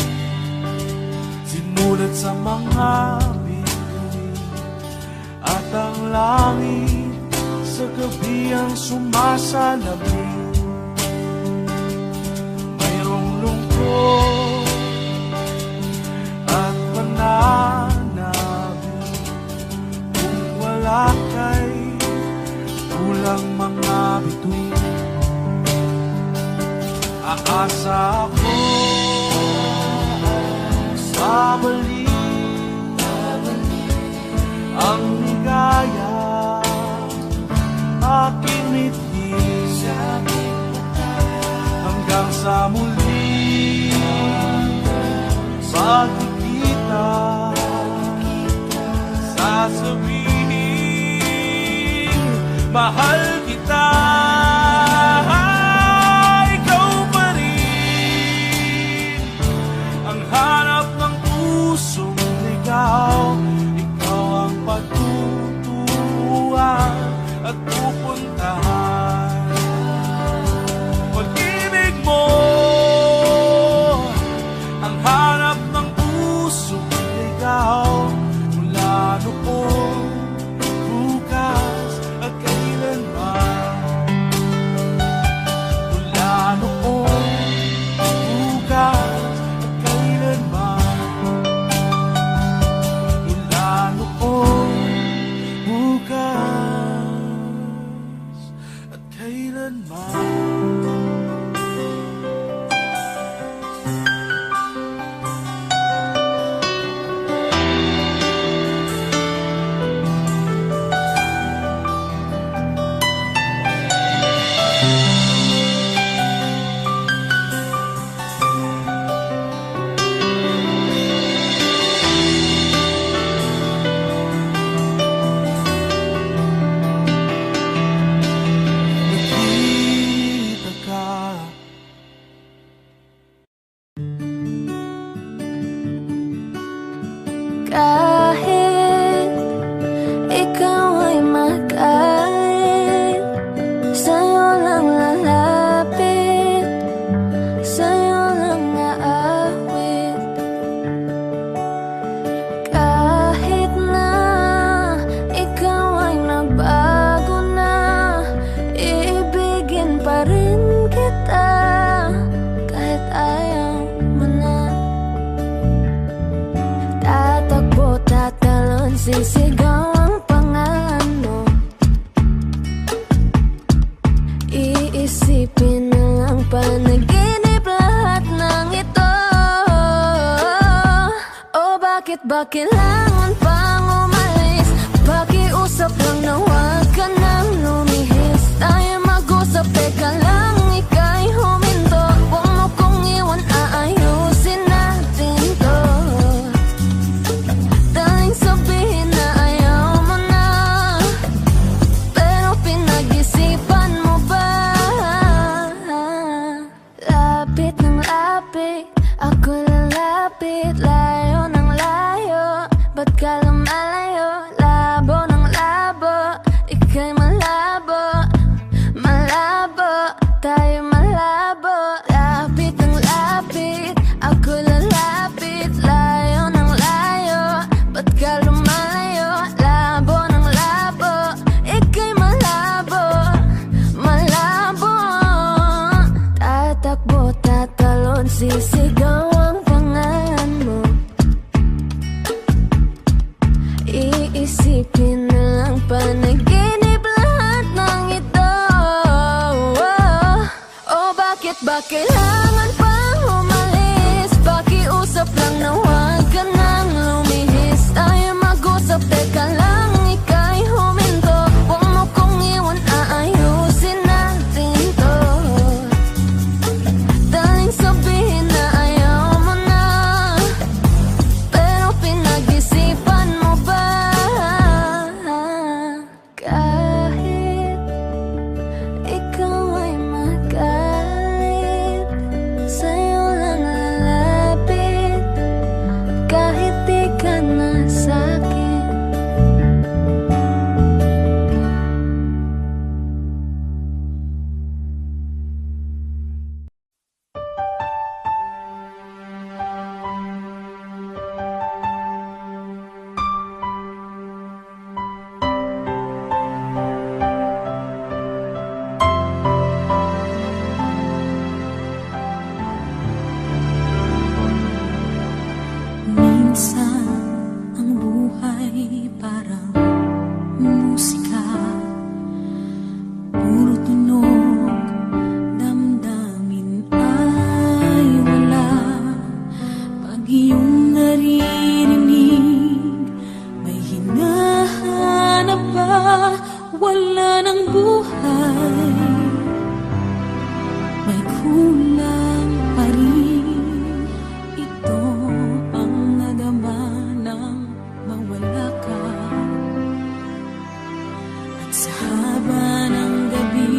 sinulat sa mga bituin, at ang langit sa gabi ang sumasalamin. Mayroong lungkot at pananabik. Kung wala kay kulang mga bituin. Aasa ako babalik ang ligaya aking ngiti hanggang sa muli pagkikita. Sasabihin mahal kita. Hanap ng pusong ligaw. Ikaw ang patutuhan at pupuntahan. Pag-ibig mo ang hanap ng pusong ligaw. Mula noon, bukas at kailanman. Mula noon, bukas at kailanman. Kahit ikaw ay magalit, sa'yo lang lalapit, sa'yo lang aawit. Kahit na ikaw ay nabago na, iibigin pa rin kita kahit ayaw mo na. Tatakbo, tatalon, sisigaw ang pangalan mo. Iisipin na lang panaginip lahat ng ito. Oh, bakit ba kailangan pang umalis? Pakiusap lang na huwag ka nang lumihis. Tayo mag-usap, teka lang, ika'y huminto. Huwag mo kong iwan, aayusin natin to. Daling sabihin na ayaw mo na, pero pinag-isipan mo ba? Lapit ng lapit, ako lalapit, layo ng layo. kailangan pang umalis? Pakiusap lang na huwag ka nang lumihis. Tayo mag-usap, teka lang, ika'y huminto. Huwag mo kong iwan, aayusin natin to. Daling sabihin na ayaw mo na, pero pinag-isipan mo ba? Kahit ikaw ay magalit, sa'yo lang lalapit. Kahit di ka na sa'kin. Minsan ang buhay parang musika, puro tunog, damdamin ay wala. Pag iyong naririnig, may hinahanap pa, wala ng buhay, may kulang pa rin. Ito ang nadama ng mawala ka. At sa haba ng gabi,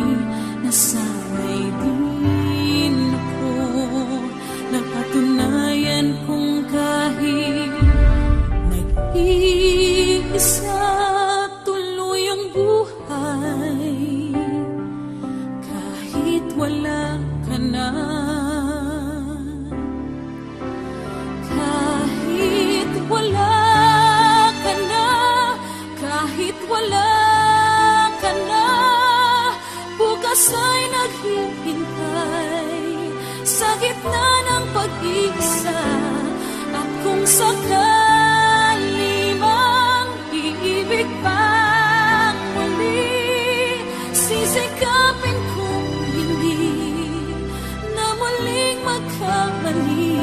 nasanay din ako. Napatunayan kong kahit nag-iisa, tuloy ang buhay. Kahit wala ka na, kahit wala ka na, kahit wala ka na, bukas ay naghihintay sa gitna ng pag-iisa. At kung sakali mang iibig pang muli, sisikapin kong hindi na muling magkamali.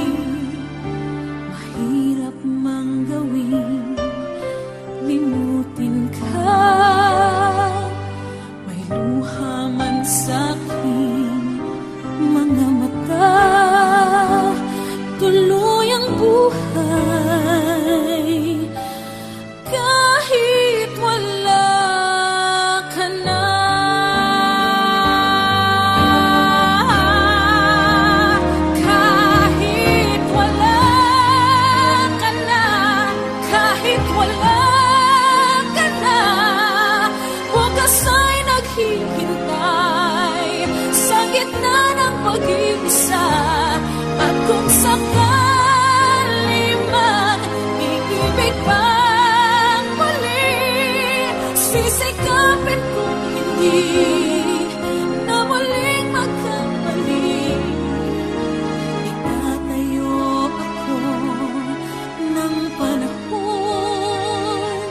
Mahirap mang gawin, limutin ka, may luha man sa'king mga mata. Tuloy ang buhay, kahit wala ka na. Kahit wala ka na, kahit wala ka na, bukas ay naghihintay sa gitna ng pag-iisa. At kung sakali man iibig pang muli, sisikapin kong hindi na muling magkamali. Itatayo ako ng panahon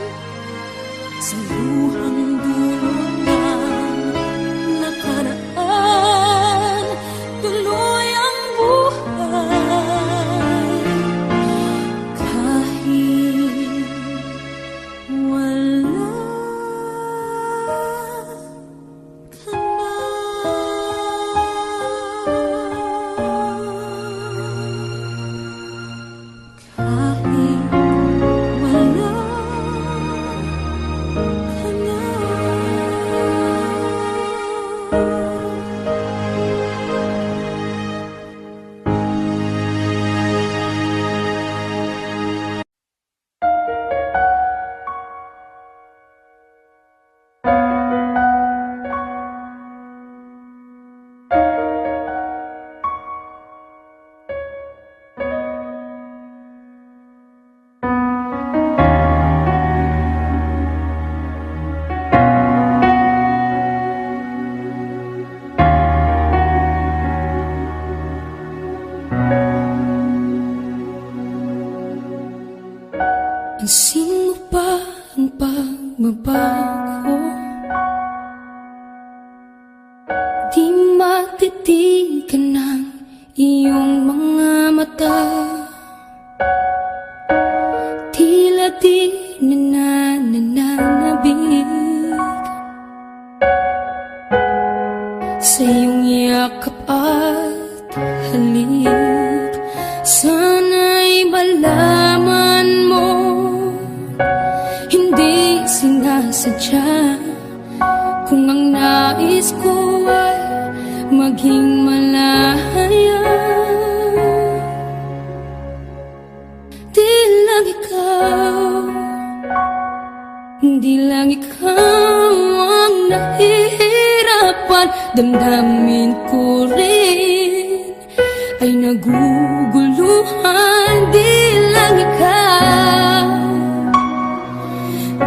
sa luhang dulot ng nakaraan. Tuloy ang buhay, kahit wala ka na. Kahit wala ka na. Pansin mo ba ang pagbabago? Di matitigan ng mata, tila di nananabig sa iyong yakap at halik. Sana'y malaman mo, hindi sinasadya, kung ang nais ko ay maging malaya. Di lang ikaw, di lang ikaw ang nahihirapan. Damdamin ko rin ay naguguluhan. Di lang ikaw,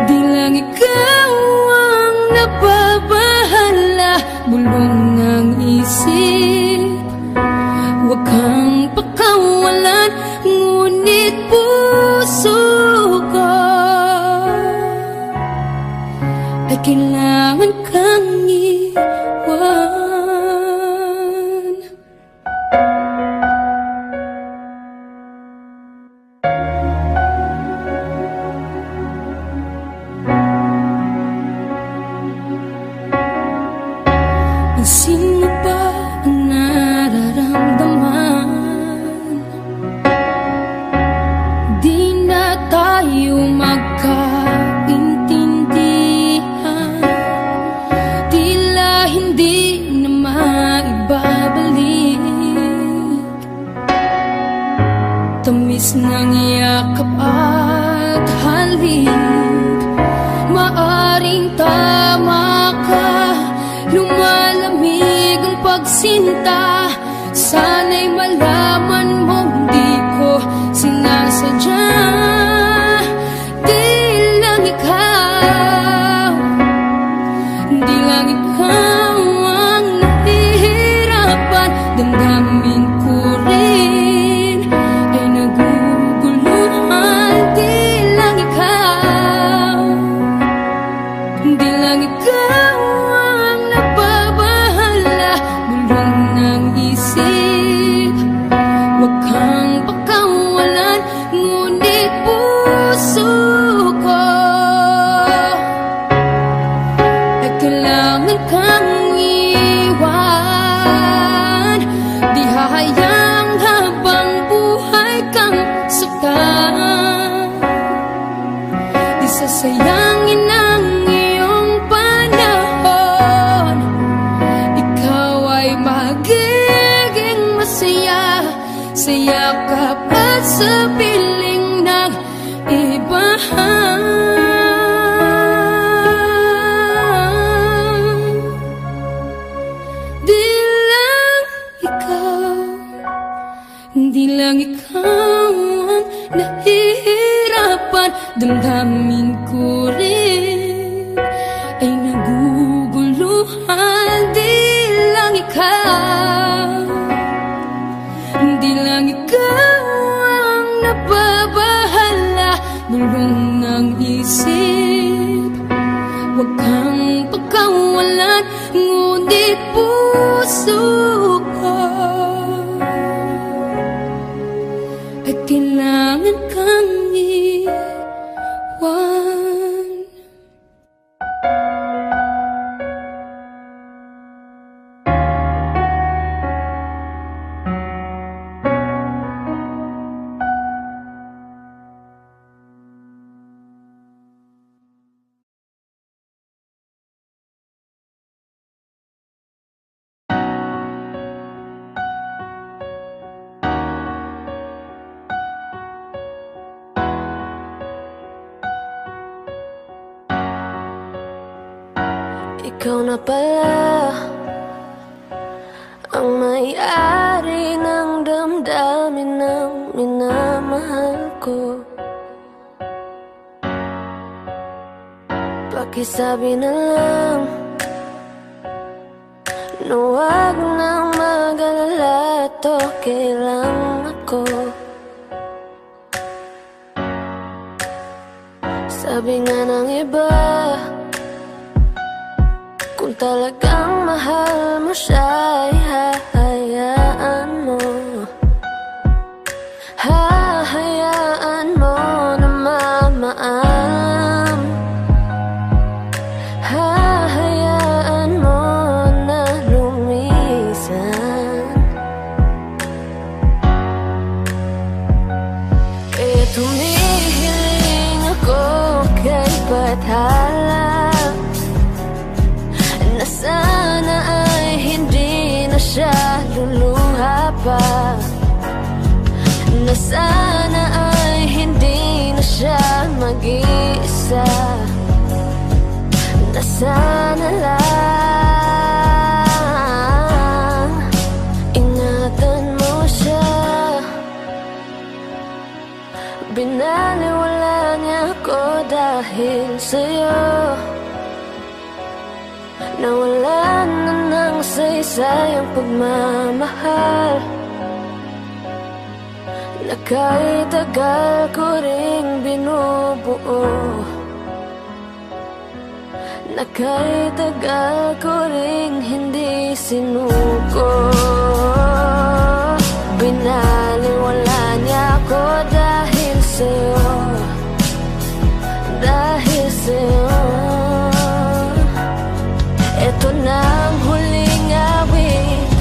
di lang ikaw ang nababahala. Bulong ng isip, huwag kang pakawalan, ngunit puso ko ay kailangan kang iwan. Sino ba ang nararamdaman? Di na tayo magkaintindihan, tila hindi na maibabalik. Tamis ng yakap at halik, maaring tama ka. Lumalamig ang pagsinta, sana'y malaman mong di ko sinasadya. Di lang ikaw, di lang ikaw ang nahihirapan. Damdamin ko rin ay naguguluhan. Di lang ikaw, di lang ikaw ang nababahala. Bulong ng isip, huwag kang pakawalan, ngunit puso ko ay kailangan kang iwan. Di hahayang habang buhay kang saktan, di sasayangin ang iyong panahon. Ikaw ay magiging masaya sa yakap at sa piling ng iba. Di lang ikaw, di lang ikaw ang nahihirapan. Damdamin ko rin ay naguguluhan. Di lang ikaw, di lang ikaw ang nababahala. Bulong ng isip, huwag kang pagkawalan, ngunit puso ko ay kailangan kang iwan. Ikaw na pala ang may-ari ng damdamin ng minamahal ko. Pakisabi na lang na huwag nang mag-alala, at okay lang ako. Sabi nga ng iba, kung talagang mahal mo siya, ay hahayaan mo. hahayaan mo na lumisan. Tumihiling ako kay Bathala na sana ay hindi na siya luluha pa, na sana ay hindi na siya mag-iisa, na sana lang ingatan mo siya. Binaliwala niya ako dahil sa'yo, nawalan na ng saysay ang pagmamahal na kahit tagal ko ring binubuo, na kahit tagal ko ring hindi sinuko. Binaliwala niya ako dahil sa'yo, dahil sa'yo. Ito na ang huling awit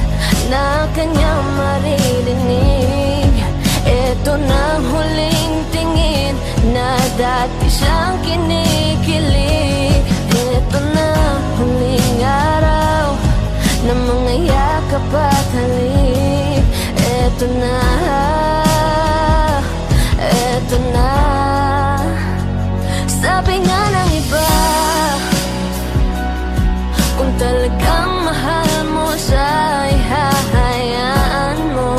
na kanyang maririnig. Ito na ang huling tingin na dati siyang kinikilig. Ito na ang huling araw na mga yakap at halik. Ito na, ito na. Sabi nga ng iba, kung talagang mahal mo siya ay hahayaan mo,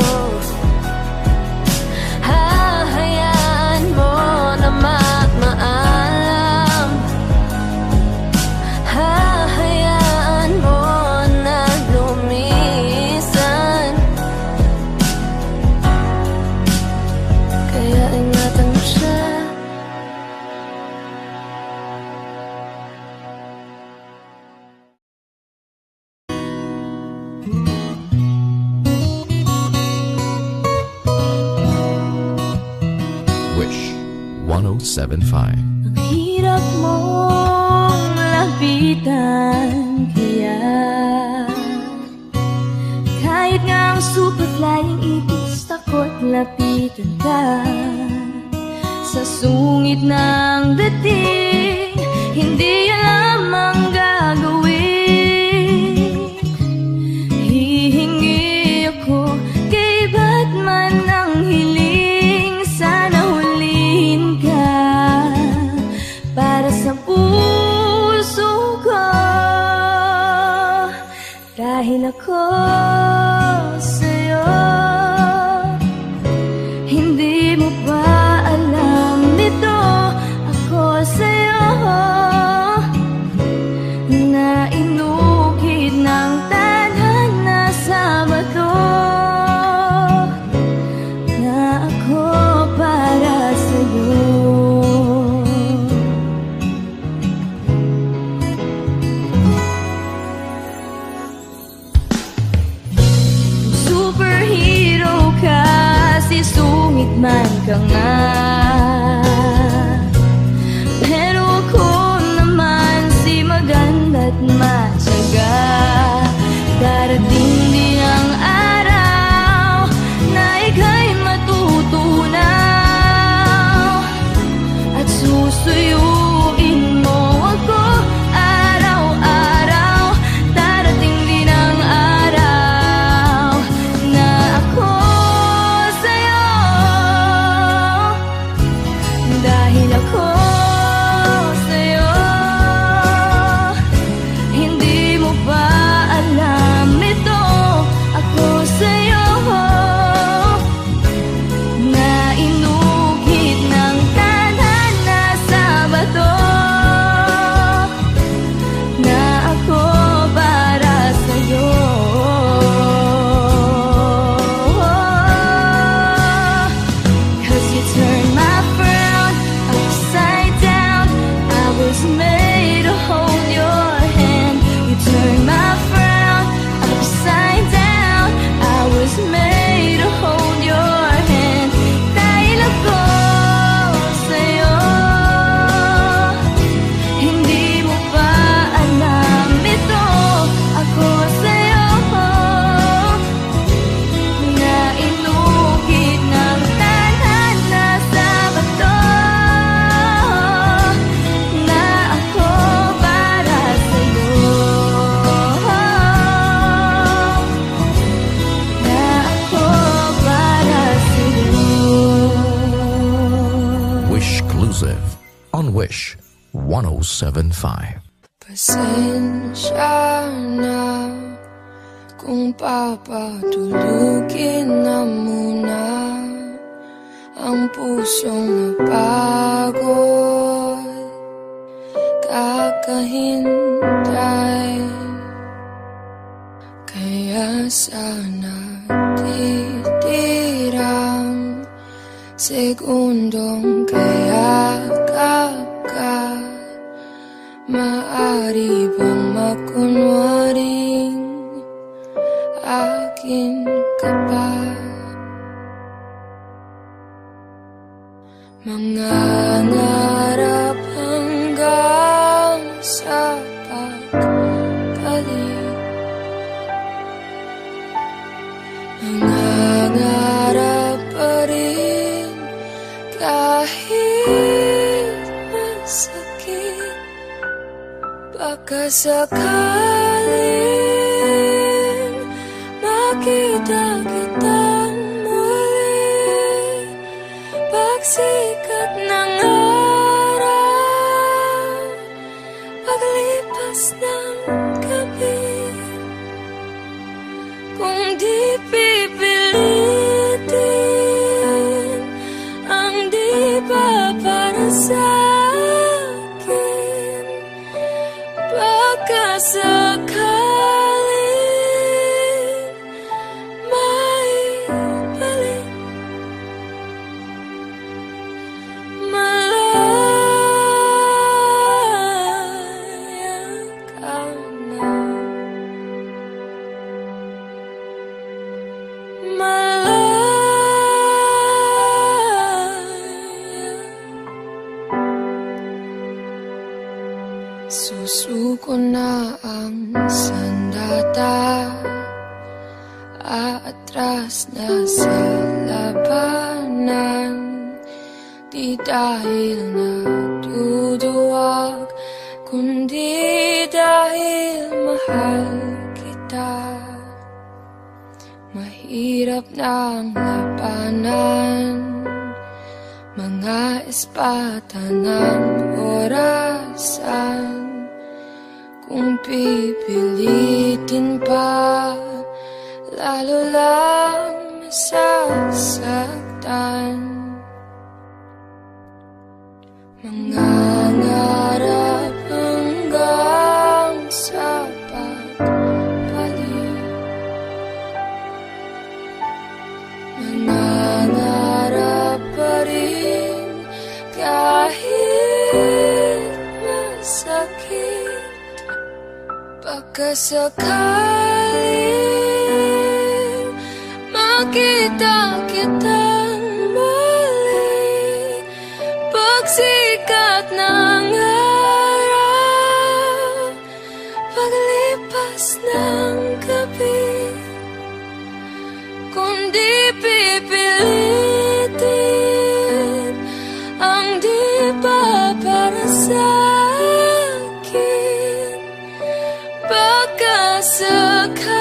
hahayaan mo na magmaalam, hahayaan mo na lumisan. Kaya ingatan mo siya. Wish 1075. Ang hirap mong lapitan, kaya kahit nga ang super flying ibis, takot lapitan ka. Sa sungit ng dating, hindi alam ang gagawin. Hihingi ako kay Batman ng hiling, sana huliin ka para sa puso ko. Dahil ako sa'yo, hindi mo ba alam nito? Ako sa'yo na inukit ng tadhana sa bato, na ako para sa'yo. Superhero ka, sisungit man ka nga, pero ako naman si maganda't matyaga. Darating din ang araw na ika'y matutunaw at susuyuin mo ako araw-araw. Darating din ang araw na ako sa'yo, dahil ako sa'yo. Hindi mo ba 1075. Pasensya na kung papatulugin na muna ang pusong napagod, kakahintay. Kaya sana titirang segundong kayakap ka. Maari bang makunwaring akin ka pa? Mangangarap hanggang sa pagbalik, mangangarap pa rin kahit masakit. Baka sakaling makita kitang muli, pagsikat ng araw, paglipas ng gabi. Kung di pipilitin ang di ba para sa'kin, baka sakaling maibalik. Malaya ka na, susuko na ang sandata, aatras na sa labanan. Di dahil naduduwag, kundi dahil mahal kita. Mahirap na ang labanan, mga espata ng orasan. Kung pipilitin pa, lalo lang masasaktan. Mangangarap hanggang sa pagbalik, mangangarap pa rin kahit masakit. Baka sakaling makita kitang muli, pagsikat ng araw, paglipas ng gabi. Kung di pipilitin ang di ba para sa'kin, baka sakaling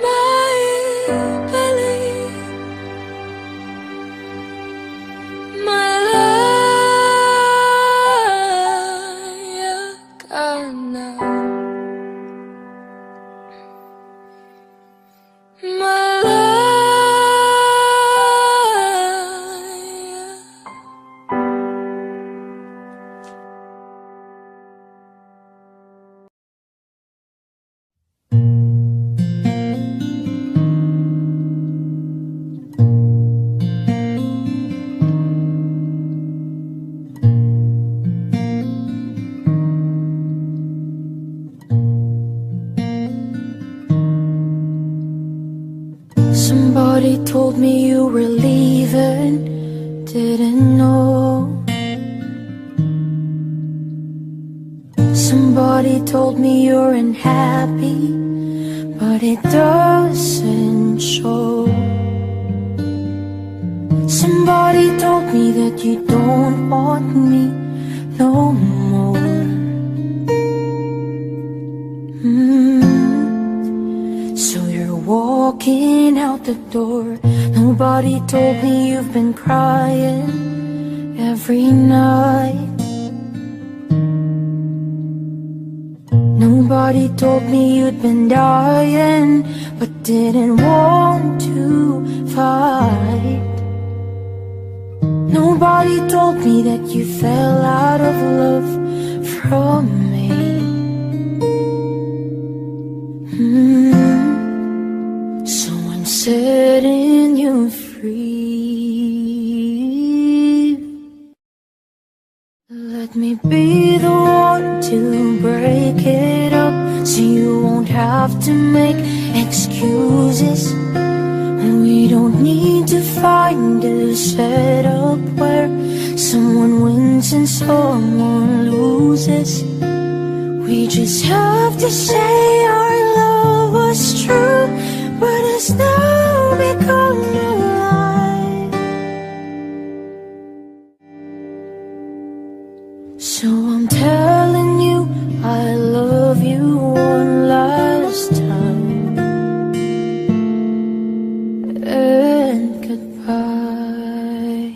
maibalik. Malaya ka na, malaya. Somebody told me you were leaving, didn't know. Somebody told me you're unhappy, but it doesn't show. Somebody told me that you don't want me no more. So you're walking out the door. Nobody told me you've been crying every night. Nobody told me you'd been dying, but didn't want to fight. Nobody told me that you fell out of love from me. So I'm setting you free. Let me be the one to break it up, so you won't have to make excuses. We don't need to find a setup where someone wins and someone loses. We just have to say our love was true, but it's now become a lie. So I'm telling you I love you one last time. And goodbye.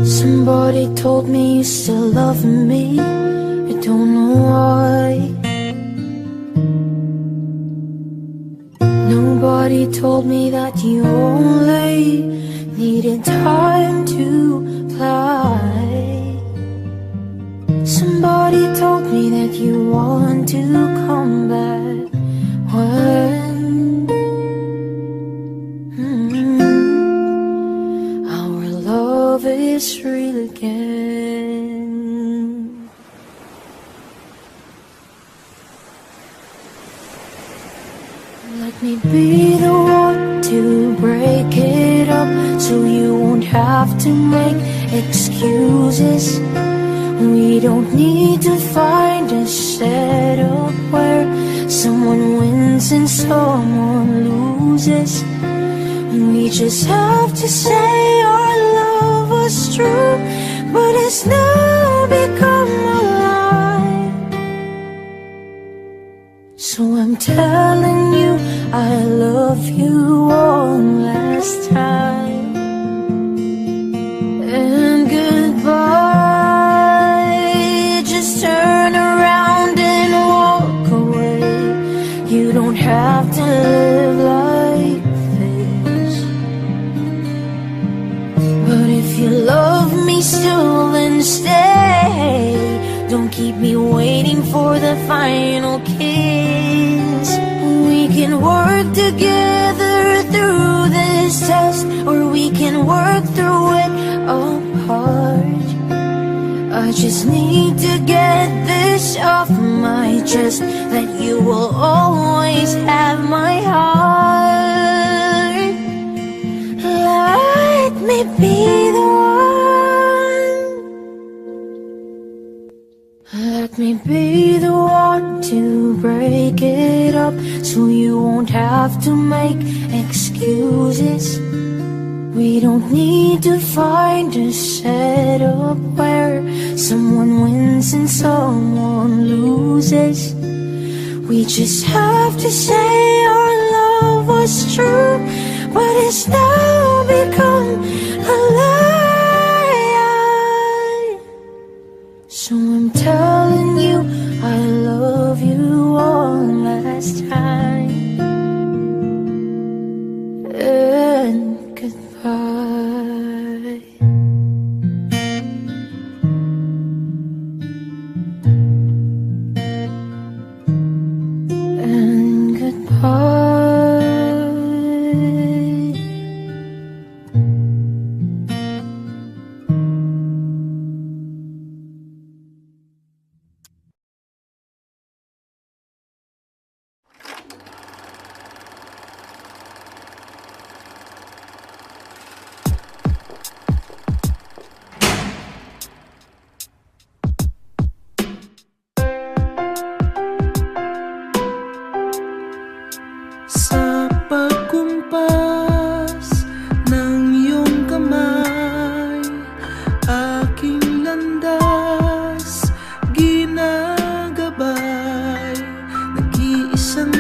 Somebody told me you still love me. I don't know why. Nobody told me that you only needed time to fly. Somebody told me that you want to come back when our love is real again. Let me be the one to break it up, so you won't have to make excuses. We don't need to find a setup where someone wins and someone loses. We just have to say our love was true, but it's now become a lie. So I'm telling you I love you one last time. And goodbye. Turn around and walk away. You don't have to live like this. But if you love me still, then stay. Don't keep me waiting for the final kiss. We can work together through this test, or we can work through it apart. I just need to get this off my chest, that you will always have my heart. Let me be the one. Let me be the one to break it up, so you won't have to make excuses. We don't need to find a setup where someone wins and someone loses. We just have to say our love was true, but it's now become a lie. So I'm telling you I love you one last time. And goodbye. And goodbye. Isang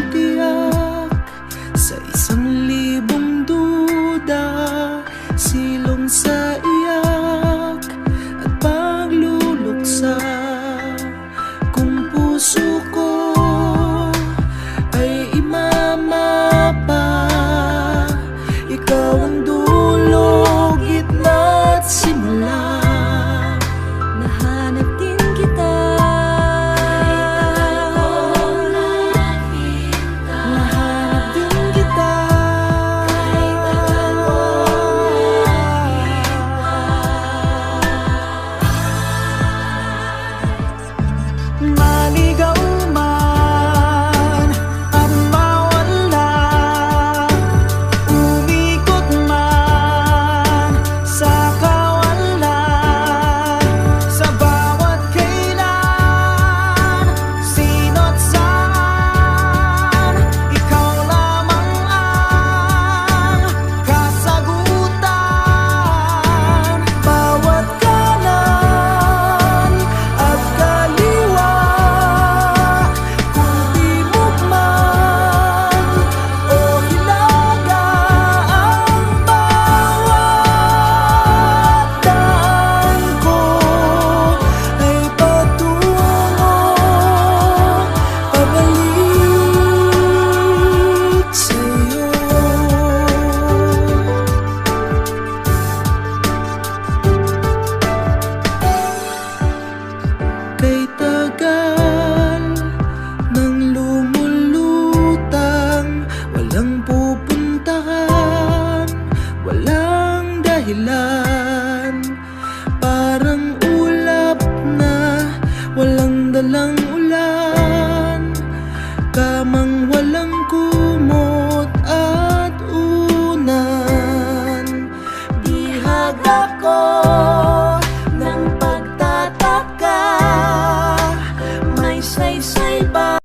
lamang walang